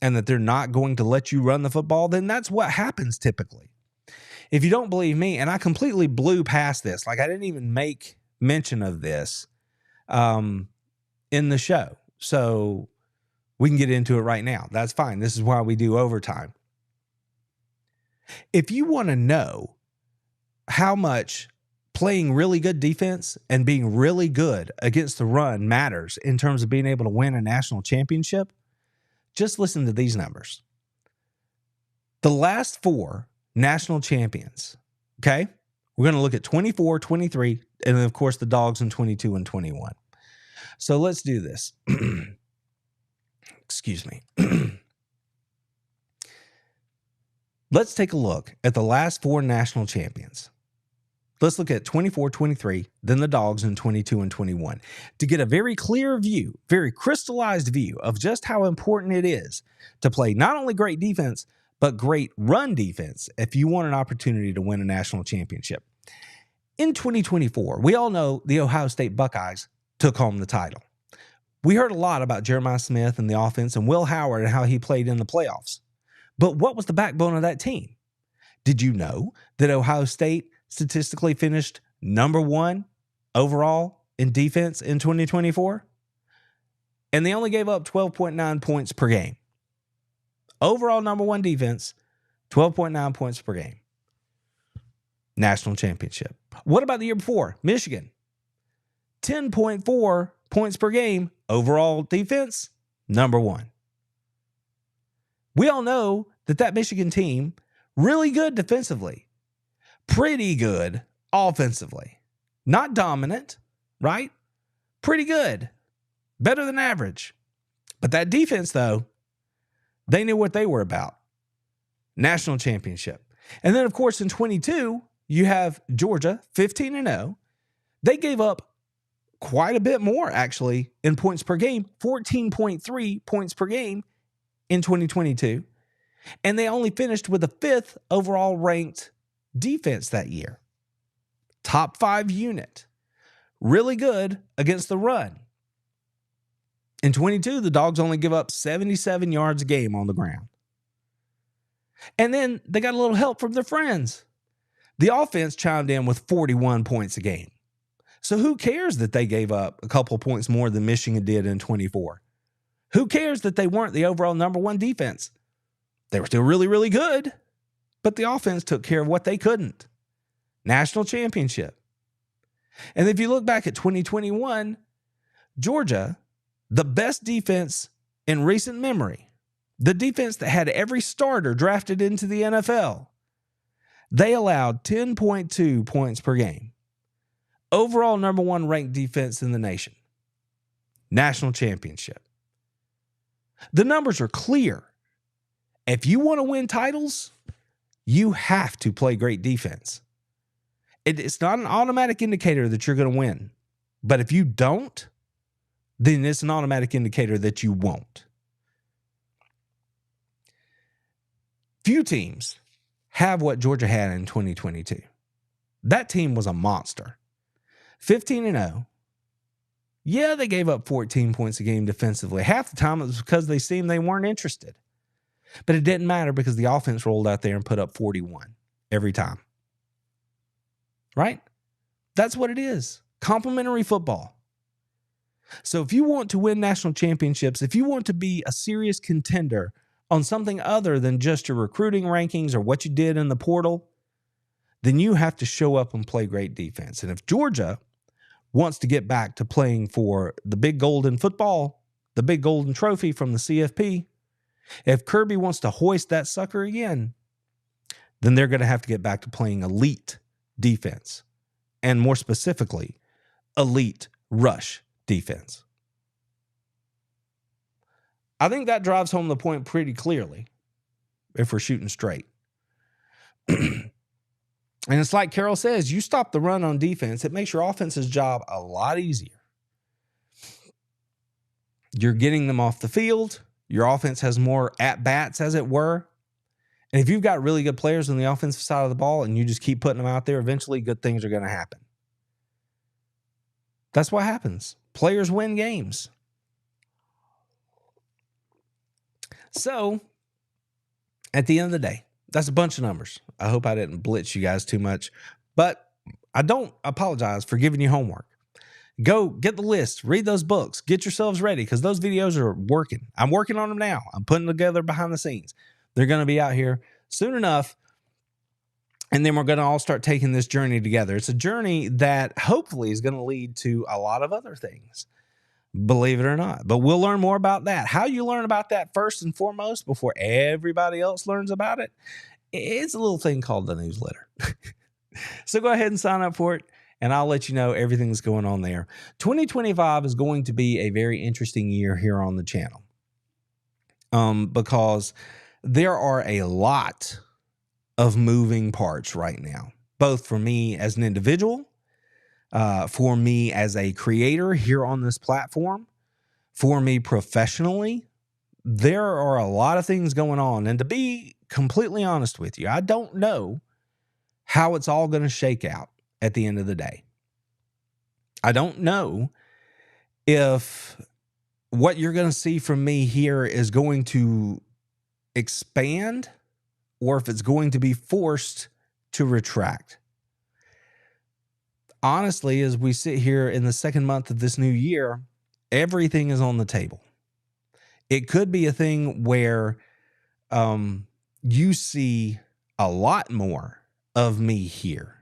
and that they're not going to let you run the football, then that's what happens typically. If you don't believe me, and I completely blew past this, like I didn't even make mention of this in the show. So we can get into it right now. That's fine. This is why we do overtime. If you want to know how much playing really good defense and being really good against the run matters in terms of being able to win a national championship, just listen to these numbers. The last 4 national champions, okay? We're going to look at 24, 23, and then, of course, the Dogs in 22 and 21. So let's do this. Excuse me. Let's take a look at the last 4 national champions. Let's look at 24-23, then the Dogs in 22 and 21 to get a very clear view, very crystallized view of just how important it is to play not only great defense, but great run defense if you want an opportunity to win a national championship. In 2024, we all know the Ohio State Buckeyes took home the title. We heard a lot about Jeremiah Smith and the offense and Will Howard and how he played in the playoffs. But what was the backbone of that team? Did you know that Ohio State statistically finished number 1 overall in defense in 2024? And they only gave up 12.9 points per game. Overall number 1 defense, 12.9 points per game. National championship. What about the year before? Michigan, 10.4 points per game. Overall defense, number 1. We all know that Michigan team, really good defensively, pretty good offensively. Not dominant, right? Pretty good. Better than average. But that defense, though, they knew what they were about. National championship. And then, of course, in 22, you have Georgia, 15-0. They gave up quite a bit more, actually, in points per game, 14.3 points per game in 2022. And they only finished with the 5th overall ranked defense that year. Top 5 unit. Really good against the run. In 22, the Dogs only give up 77 yards a game on the ground. And then they got a little help from their friends. The offense chimed in with 41 points a game. So who cares that they gave up a couple points more than Michigan did in 24? Who cares that they weren't the overall number 1 defense? They were still really, really good, but the offense took care of what they couldn't. National championship. And if you look back at 2021, Georgia, the best defense in recent memory, the defense that had every starter drafted into the NFL, they allowed 10.2 points per game. Overall number 1 ranked defense in the nation. National championship. The numbers are clear. If you want to win titles, you have to play great defense. It's not an automatic indicator that you're going to win. But if you don't, then it's an automatic indicator that you won't. Few teams have what Georgia had in 2022. That team was a monster. 15-0. Yeah, they gave up 14 points a game defensively. Half the time it was because they seemed they weren't interested. But it didn't matter because the offense rolled out there and put up 41 every time. Right? That's what it is. Complementary football. So if you want to win national championships, if you want to be a serious contender on something other than just your recruiting rankings or what you did in the portal, then you have to show up and play great defense. And if Georgia wants to get back to playing for the big golden football, the big golden trophy from the CFP, if Kirby wants to hoist that sucker again, then they're going to have to get back to playing elite defense. And more specifically, elite rush defense. I think that drives home the point pretty clearly if we're shooting straight. And it's like Carroll says, you stop the run on defense, it makes your offense's job a lot easier. You're getting them off the field. Your offense has more at-bats, as it were. And if you've got really good players on the offensive side of the ball and you just keep putting them out there, eventually good things are going to happen. That's what happens. Players win games. So, at the end of the day, that's a bunch of numbers. I hope I didn't blitz you guys too much, but I don't apologize for giving you homework. Go get the list, read those books, get yourselves ready because those videos are working. I'm working on them now. I'm putting them together behind the scenes. They're going to be out here soon enough, and then we're going to all start taking this journey together. It's a journey that hopefully is going to lead to a lot of other things, believe it or not. But we'll learn more about that. How you learn about that first and foremost before everybody else learns about it, it's a little thing called the newsletter. So go ahead and sign up for it, and I'll let you know everything that's going on there. 2025 is going to be a very interesting year here on the channel because there are a lot of moving parts right now. both for me as an individual, for me as a creator here on this platform, for me professionally. There are a lot of things going on. And to be completely honest with you, I don't know how it's all going to shake out at the end of the day. I don't know if what you're going to see from me here is going to expand or if it's going to be forced to retract. Honestly, as we sit here in the second month of this new year, everything is on the table. It could be a thing where you see a lot more of me here.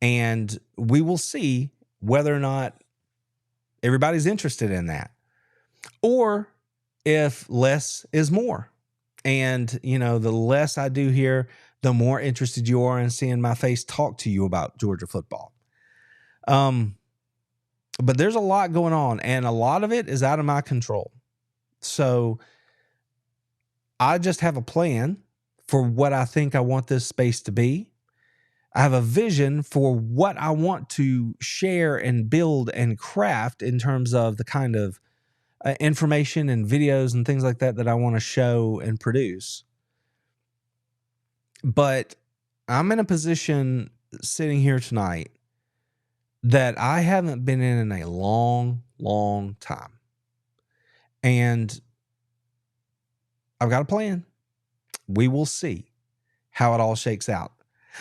And we will see whether or not everybody's interested in that. Or if less is more. And, you know, the less I do here, the more interested you are in seeing my face talk to you about Georgia football. But there's a lot going on, and a lot of it is out of my control. So I just have a plan for what I think I want this space to be. I have a vision for what I want to share and build and craft in terms of the kind of information and videos and things like that that I want to show and produce. But I'm in a position sitting here tonight that I haven't been in a long, long time. And I've got a plan. We will see how it all shakes out.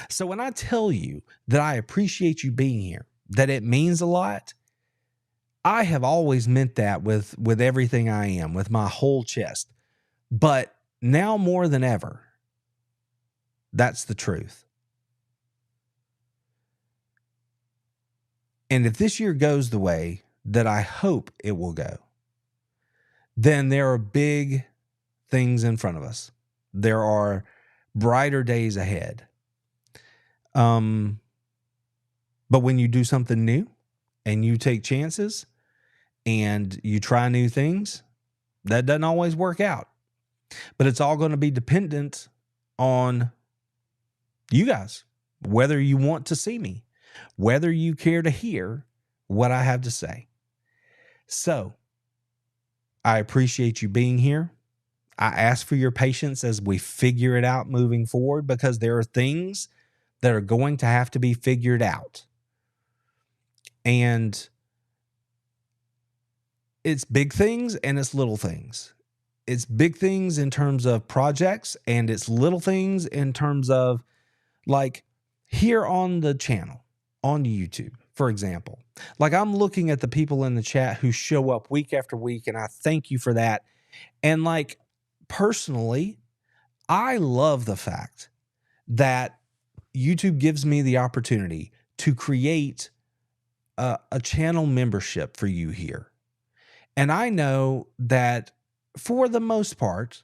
So when I tell you that I appreciate you being here, that it means a lot, I have always meant that with everything I am, with my whole chest. But now more than ever, that's the truth. And if this year goes the way that I hope it will go, then there are big things in front of us. There are brighter days ahead. But when you do something new and you take chances and you try new things, that doesn't always work out. But it's all going to be dependent on you guys, whether you want to see me, whether you care to hear what I have to say. So I appreciate you being here. I ask for your patience as we figure it out moving forward, because there are things that are going to have to be figured out. And it's big things and it's little things. It's big things in terms of projects, and it's little things in terms of, like, here on the channel, on YouTube, for example. Like, I'm looking at the people in the chat who show up week after week, and I thank you for that. And, like, personally, I love the fact that YouTube gives me the opportunity to create a channel membership for you here. And I know that for the most part,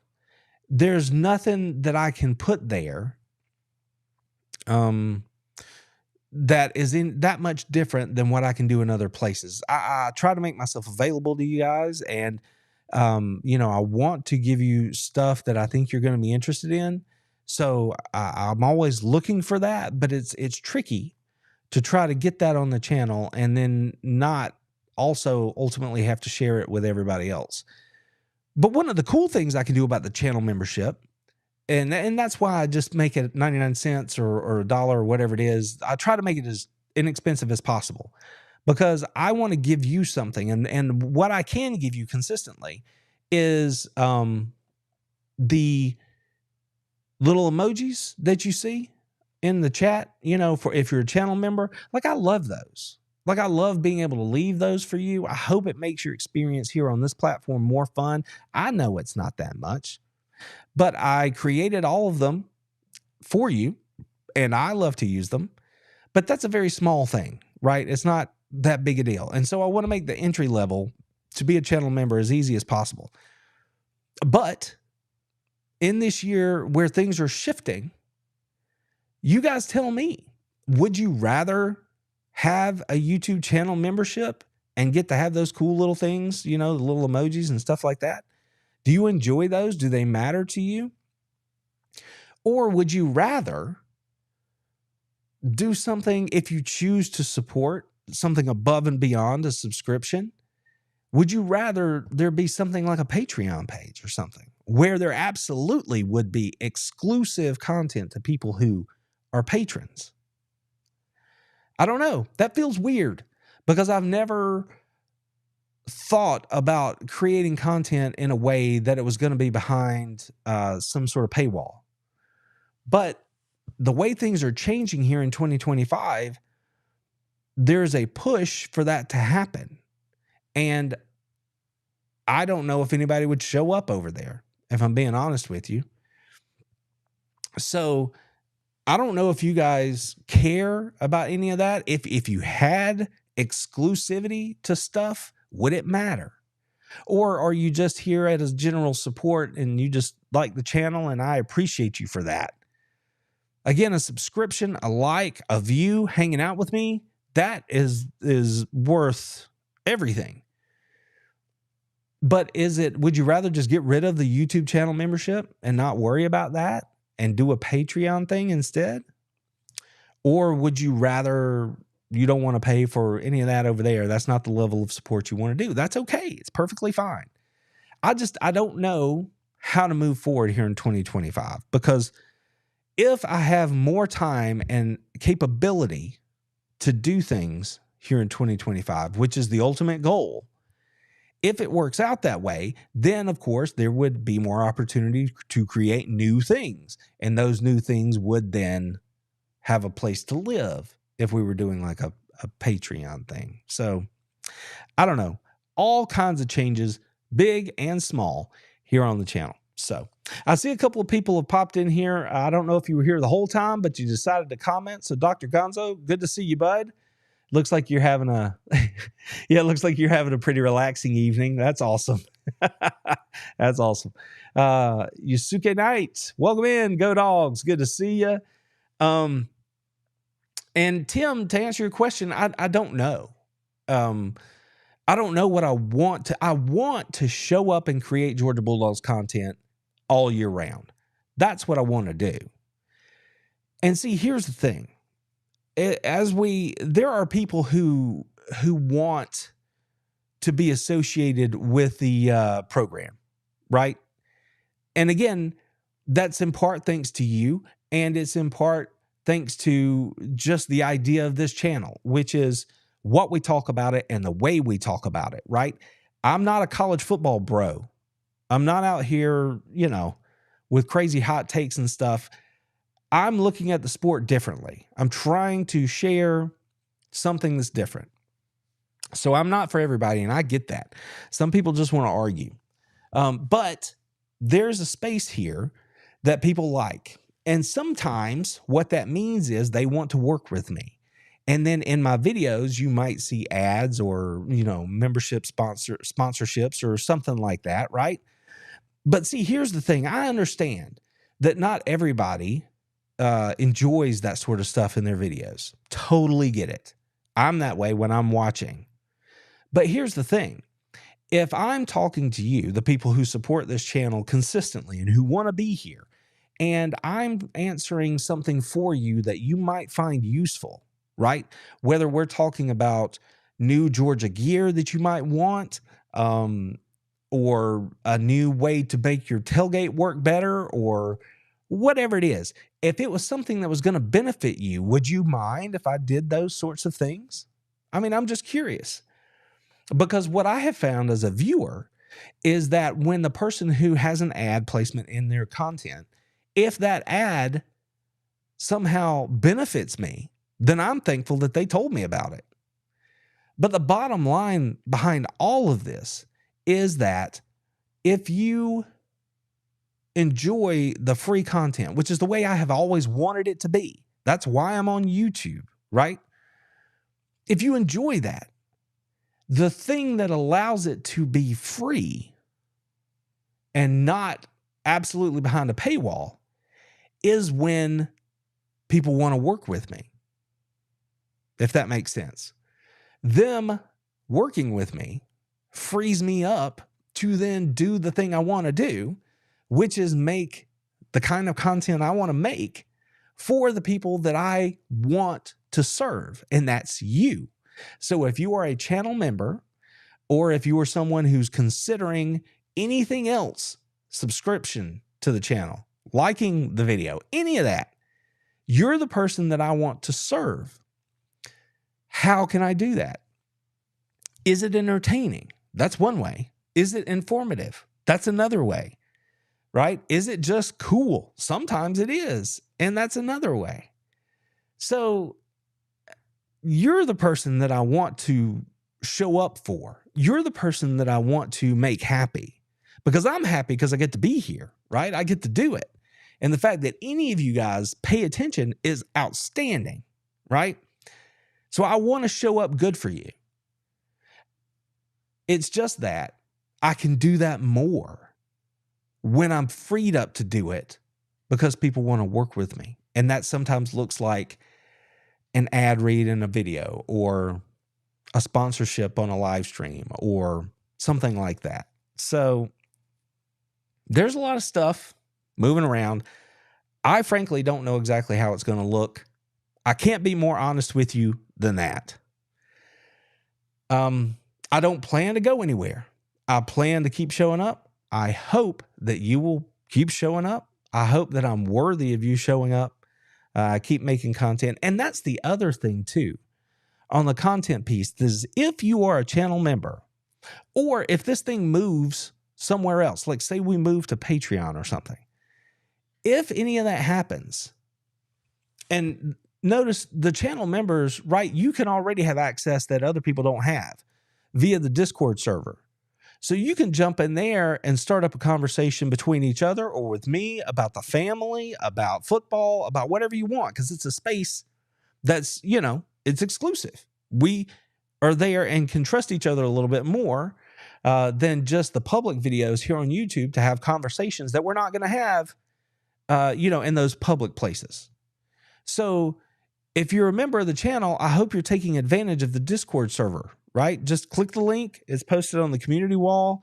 there's nothing that I can put there that is in that much different than what I can do in other places. I try to make myself available to you guys, and you know, I want to give you stuff that I think you're going to be interested in. So I'm always looking for that, but it's tricky to try to get that on the channel and then not also ultimately have to share it with everybody else. But one of the cool things I can do about the channel membership, and that's why I just make it 99 cents or $1 or whatever it is. I try to make it as inexpensive as possible, because I want to give you something. And what I can give you consistently is the little emojis that you see in the chat, you know, for if you're a channel member. Like, I love those. Like, I love being able to leave those for you. I hope it makes your experience here on this platform more fun. I know it's not that much, but I created all of them for you, and I love to use them. But that's a very small thing, right? It's not that big a deal. And so I want to make the entry level to be a channel member as easy as possible. But in this year where things are shifting, you guys tell me, would you rather have a YouTube channel membership and get to have those cool little things, you know, the little emojis and stuff like that? Do you enjoy those? Do they matter to you? Or would you rather do something, if you choose to support something above and beyond a subscription, would you rather there be something like a Patreon page or something where there absolutely would be exclusive content to people who are patrons? I don't know. That feels weird because I've never thought about creating content in a way that it was going to be behind some sort of paywall. But the way things are changing here in 2025, there's a push for that to happen. And I don't know if anybody would show up over there, if I'm being honest with you. So I don't know if you guys care about any of that. If you had exclusivity to stuff, would it matter? Or are you just here as general support and you just like the channel, and I appreciate you for that? Again, a subscription, a like, a view, hanging out with me, that is worth everything. But would you rather just get rid of the YouTube channel membership and not worry about that and do a Patreon thing instead? Or would you rather you don't want to pay for any of that over there? That's not the level of support you want to do. That's okay. It's perfectly fine. I don't know how to move forward here in 2025, because if I have more time and capability to do things here in 2025, which is the ultimate goal, if it works out that way, then of course there would be more opportunity to create new things. And those new things would then have a place to live if we were doing like a Patreon thing. So I don't know, all kinds of changes, big and small, here on the channel. So I see a couple of people have popped in here. I don't know if you were here the whole time, but you decided to comment. So Dr. Gonzo, good to see you, bud. Looks like you're having it looks like you're having a pretty relaxing evening. That's awesome. That's awesome. Yusuke Knight, welcome in. Go Dogs. Good to see you. And Tim, to answer your question, I don't know. I don't know what I want to show up and create Georgia Bulldogs content all year round. That's what I want to do. And see, here's the thing. There are people who want to be associated with the program, right? And again, that's in part thanks to you, and it's in part thanks to just the idea of this channel, which is what we talk about it and the way we talk about it, right? I'm not a college football bro. I'm not out here, with crazy hot takes and stuff. I'm looking at the sport differently. I'm trying to share something that's different. So I'm not for everybody, and I get that. Some people just want to argue. But there's a space here that people like. And sometimes what that means is they want to work with me. And then in my videos, you might see ads or, membership sponsorships or something like that, right? But see, here's the thing. I understand that not everybody enjoys that sort of stuff in their videos. Totally get it. I'm that way when I'm watching. But here's the thing. If I'm talking to you, the people who support this channel consistently and who want to be here, and I'm answering something for you that you might find useful, right? Whether we're talking about new Georgia gear that you might want, or a new way to make your tailgate work better, or whatever it is. If it was something that was going to benefit you, would you mind if I did those sorts of things? I mean, I'm just curious. Because what I have found as a viewer is that when the person who has an ad placement in their content, if that ad somehow benefits me, then I'm thankful that they told me about it. But the bottom line behind all of this is that if you enjoy the free content, which is the way I have always wanted it to be, that's why I'm on YouTube, right? If you enjoy that, the thing that allows it to be free and not absolutely behind a paywall is when people want to work with me, if that makes sense. Them working with me frees me up to then do the thing I want to do, which is make the kind of content I want to make for the people that I want to serve, and that's you. So if you are a channel member, or if you are someone who's considering anything else, subscription to the channel, liking the video, any of that, you're the person that I want to serve. How can I do that? Is it entertaining? That's one way. Is it informative? That's another way, right? Is it just cool? Sometimes it is, and that's another way. So you're the person that I want to show up for. You're the person that I want to make happy, because I'm happy because I get to be here, right? I get to do it. And the fact that any of you guys pay attention is outstanding, right? So I want to show up good for you. It's just that I can do that more when I'm freed up to do it because people want to work with me. And that sometimes looks like an ad read in a video, or a sponsorship on a live stream, or something like that. So there's a lot of stuff moving around. I frankly don't know exactly how it's going to look. I can't be more honest with you than that. I don't plan to go anywhere. I plan to keep showing up. I hope that you will keep showing up. I hope that I'm worthy of you showing up. Keep making content. And that's the other thing too, on the content piece, is if you are a channel member, or if this thing moves somewhere else, like say we move to Patreon or something, if any of that happens, and notice the channel members, right, you can already have access that other people don't have via the Discord server. So you can jump in there and start up a conversation between each other or with me about the family, about football, about whatever you want, because it's a space that's, you know, it's exclusive. We are there and can trust each other a little bit more than just the public videos here on YouTube to have conversations that we're not going to have, you know, in those public places. So if you're a member of the channel, I hope you're taking advantage of the Discord server, right? Just click the link. It's posted on the community wall.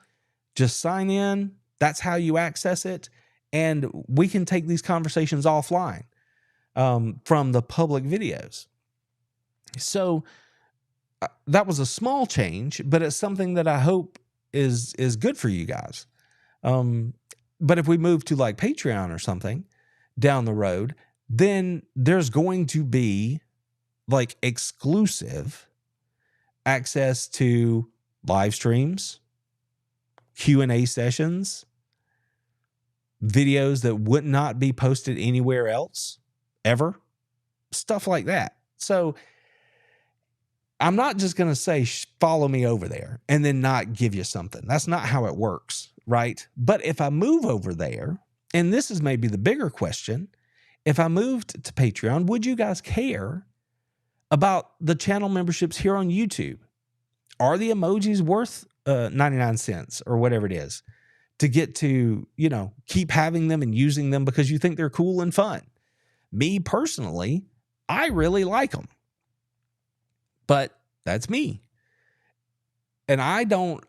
Just sign in. That's how you access it. And we can take these conversations offline from the public videos. So that was a small change, but it's something that I hope is good for you guys. But if we move to like Patreon or something down the road, then there's going to be like exclusive access to live streams, Q&A sessions, videos that would not be posted anywhere else ever, stuff like that. So I'm not just going to say, follow me over there and then not give you something. That's not how it works, right? But if I move over there, and this is maybe the bigger question, if I moved to Patreon, would you guys care about the channel memberships here on YouTube? Are the emojis worth 99 cents or whatever it is to get to, you know, keep having them and using them because you think they're cool and fun? Me personally, I really like them. But that's me. And I don't,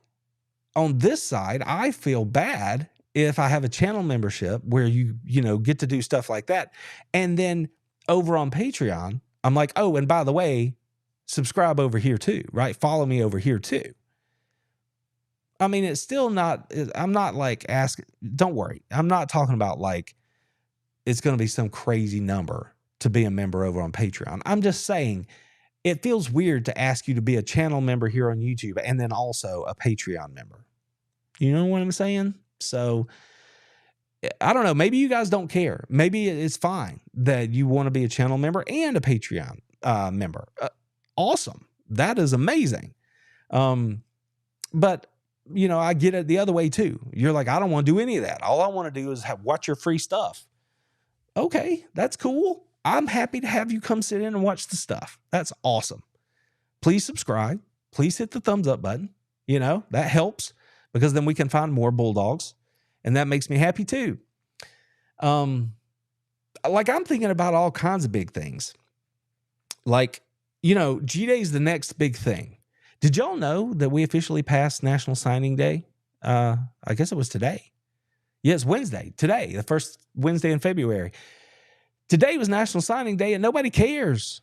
on this side, I feel bad if I have a channel membership where you know, get to do stuff like that. And then over on Patreon, I'm like, oh, and by the way, subscribe over here too, right? Follow me over here too. I mean, it's still not, I'm not like asking, don't worry. I'm not talking about like, it's going to be some crazy number to be a member over on Patreon. I'm just saying, it feels weird to ask you to be a channel member here on YouTube and then also a Patreon member. You know what I'm saying? So I don't know. Maybe you guys don't care. Maybe it's fine that you want to be a channel member and a Patreon member. Awesome. That is amazing. But you know, I get it the other way too. You're like, I don't want to do any of that. All I want to do is watch your free stuff. Okay, that's cool. I'm happy to have you come sit in and watch the stuff. That's awesome. Please subscribe. Please hit the thumbs up button. You know, that helps because then we can find more Bulldogs and that makes me happy too. Like I'm thinking about all kinds of big things. Like, you know, G-Day is the next big thing. Did y'all know that we officially passed National Signing Day? I guess it was today. Yeah, it's Wednesday, today, the first Wednesday in February. Today was National Signing Day and nobody cares.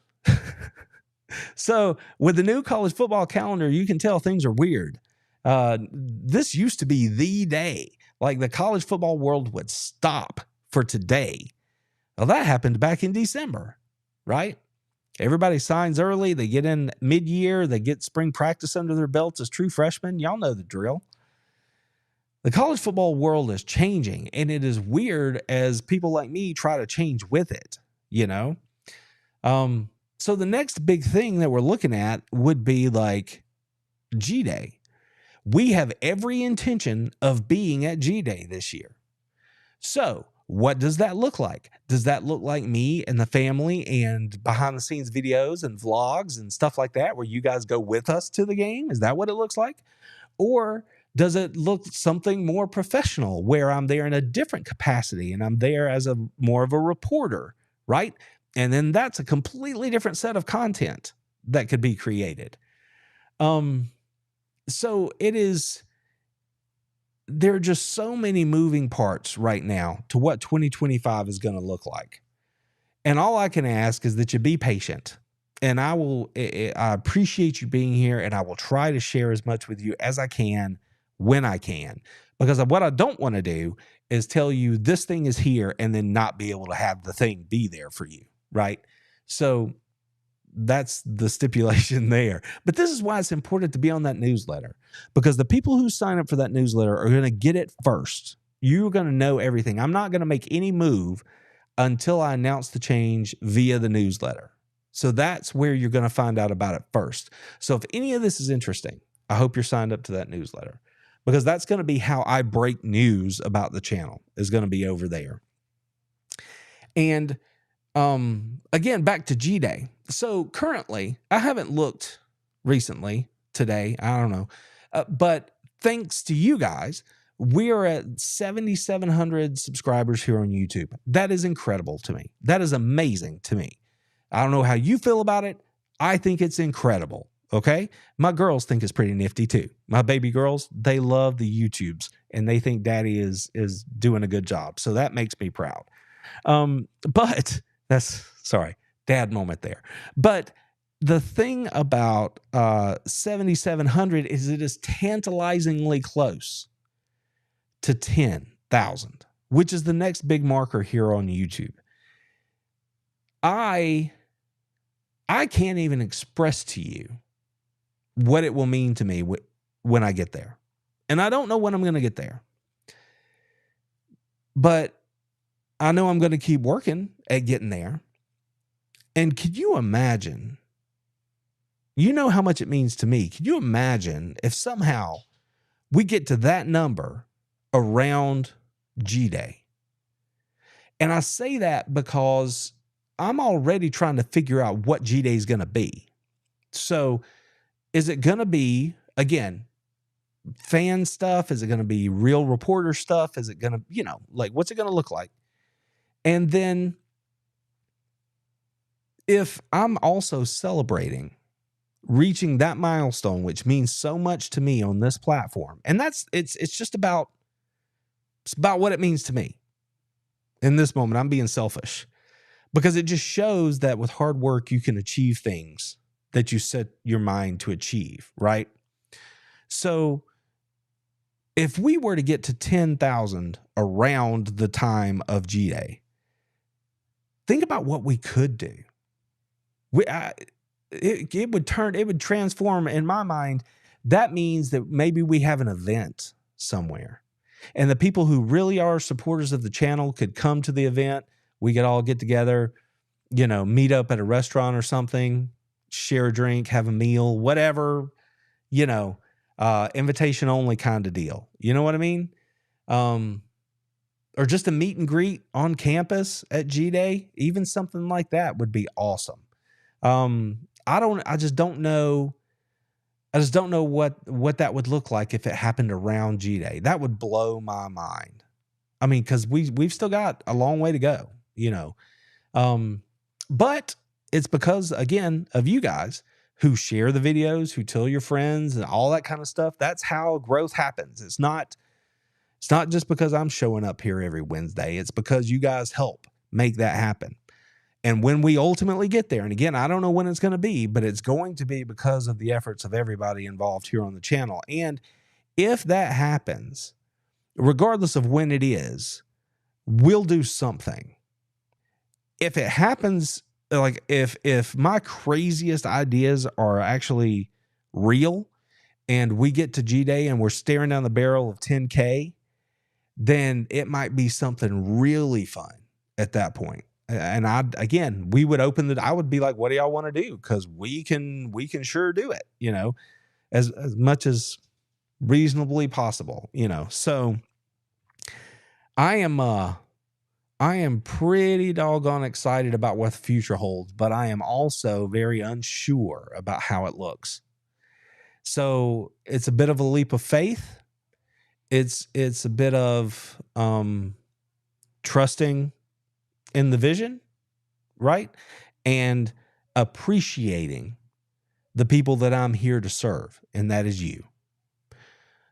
So with the new college football calendar, you can tell things are weird. This used to be the day, like the college football world would stop for today. Well, that happened back in December, right? Everybody signs early. They get in mid-year. They get spring practice under their belts as true freshmen. Y'all know the drill. The college football world is changing, and it is weird as people like me try to change with it, you know? So the next big thing that we're looking at would be like G-Day. We have every intention of being at G-Day this year. So what does that look like? Does that look like me and the family and behind the scenes videos and vlogs and stuff like that where you guys go with us to the game? Is that what it looks like? Or does it look something more professional where I'm there in a different capacity and I'm there as a more of a reporter, right? And then that's a completely different set of content that could be created. So there are just so many moving parts right now to what 2025 is going to look like. And all I can ask is that you be patient. And I appreciate you being here, and I will try to share as much with you as I can when I can. Because what I don't want to do is tell you this thing is here and then not be able to have the thing be there for you. Right. So that's the stipulation there. But this is why it's important to be on that newsletter, because the people who sign up for that newsletter are going to get it first. You're going to know everything. I'm not going to make any move until I announce the change via the newsletter. So that's where you're going to find out about it first. So if any of this is interesting, I hope you're signed up to that newsletter, because that's going to be how I break news about the channel, is going to be over there. And again, back to G-Day. So currently, I haven't looked recently today. I don't know. But thanks to you guys, we are at 7,700 subscribers here on YouTube. That is incredible to me. That is amazing to me. I don't know how you feel about it. I think it's incredible. Okay. My girls think it's pretty nifty too. My baby girls, they love the YouTubes and they think daddy is doing a good job. So that makes me proud. But sorry, dad moment there. But the thing about 7,700 is it is tantalizingly close to 10,000, which is the next big marker here on YouTube. I can't even express to you what it will mean to me when I get there. And I don't know when I'm going to get there. But I know I'm going to keep working at getting there. And could you imagine, you know how much it means to me. Could you imagine if somehow we get to that number around G-Day? And I say that because I'm already trying to figure out what G-Day is going to be. So is it going to be, again, fan stuff? Is it going to be real reporter stuff? Is it going to, like, what's it going to look like? And then if I'm also celebrating reaching that milestone, which means so much to me on this platform, and it's about what it means to me in this moment. I'm being selfish because it just shows that with hard work, you can achieve things that you set your mind to achieve, right? So if we were to get to 10,000 around the time of G-Day, think about what we could do. It would transform, in my mind. That means that maybe we have an event somewhere, and the people who really are supporters of the channel could come to the event. We could all get together, meet up at a restaurant or something, share a drink, have a meal, whatever, invitation only kind of deal. You know what I mean? Or just a meet and greet on campus at G-Day, even something like that would be awesome. I just don't know what that would look like if it happened around G-Day. That would blow my mind. I mean, because we've still got a long way to go, but it's because, again, of you guys who share the videos, who tell your friends and all that kind of stuff. That's how growth happens. It's not just because I'm showing up here every Wednesday. It's because you guys help make that happen. And when we ultimately get there, and again, I don't know when it's going to be, but it's going to be because of the efforts of everybody involved here on the channel. And if that happens, regardless of when it is, we'll do something. If it happens, like if my craziest ideas are actually real and we get to G-Day and we're staring down the barrel of 10K, then it might be something really fun at that point. And we would I would be like, what do y'all want to do? Because we can sure do it, you know, as much as reasonably possible, you know. So I am pretty doggone excited about what the future holds, but I am also very unsure about how it looks. So it's a bit of a leap of faith. It's a bit of trusting in the vision, right? And appreciating the people that I'm here to serve, and that is you.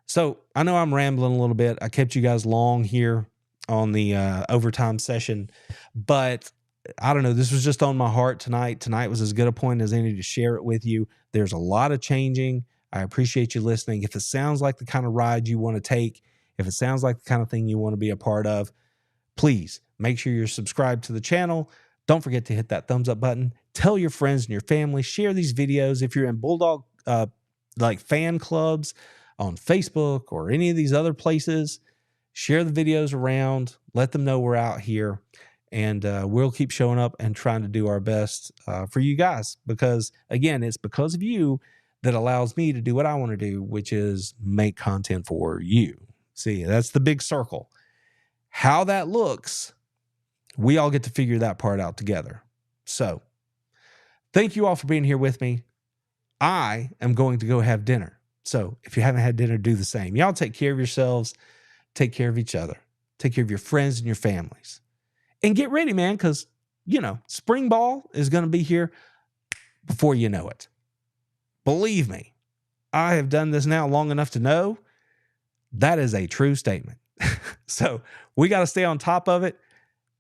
So I know I'm rambling a little bit. I kept you guys long here on the overtime session, but I don't know. This was just on my heart tonight. Tonight was as good a point as any to share it with you. There's a lot of changing. I appreciate you listening. If it sounds like the kind of ride you want to take, if it sounds like the kind of thing you want to be a part of, please make sure you're subscribed to the channel. Don't forget to hit that thumbs up button. Tell your friends and your family. Share these videos. If you're in Bulldog like fan clubs on Facebook or any of these other places, share the videos around. Let them know we're out here. And we'll keep showing up and trying to do our best for you guys. Because, again, it's because of you that allows me to do what I want to do, which is make content for you. See, that's the big circle. How that looks, we all get to figure that part out together. So, thank you all for being here with me. I am going to go have dinner. So, if you haven't had dinner, do the same. Y'all take care of yourselves. Take care of each other. Take care of your friends and your families. And get ready, man, because, you know, spring ball is going to be here before you know it. Believe me, I have done this now long enough to know that is a true statement. So we got to stay on top of it.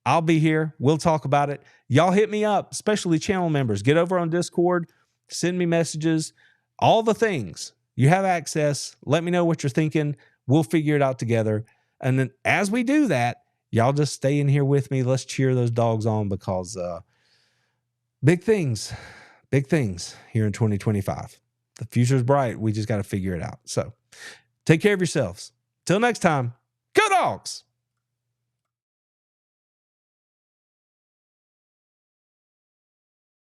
I'll be here. We'll talk about it. Y'all hit me up, especially channel members. Get over on Discord. Send me messages. All the things. You have access. Let me know what you're thinking. We'll figure it out together. And then as we do that, y'all just stay in here with me. Let's cheer those dogs on because big things here in 2025. The future's bright. We just got to figure it out. So take care of yourselves. Till next time, go Dogs!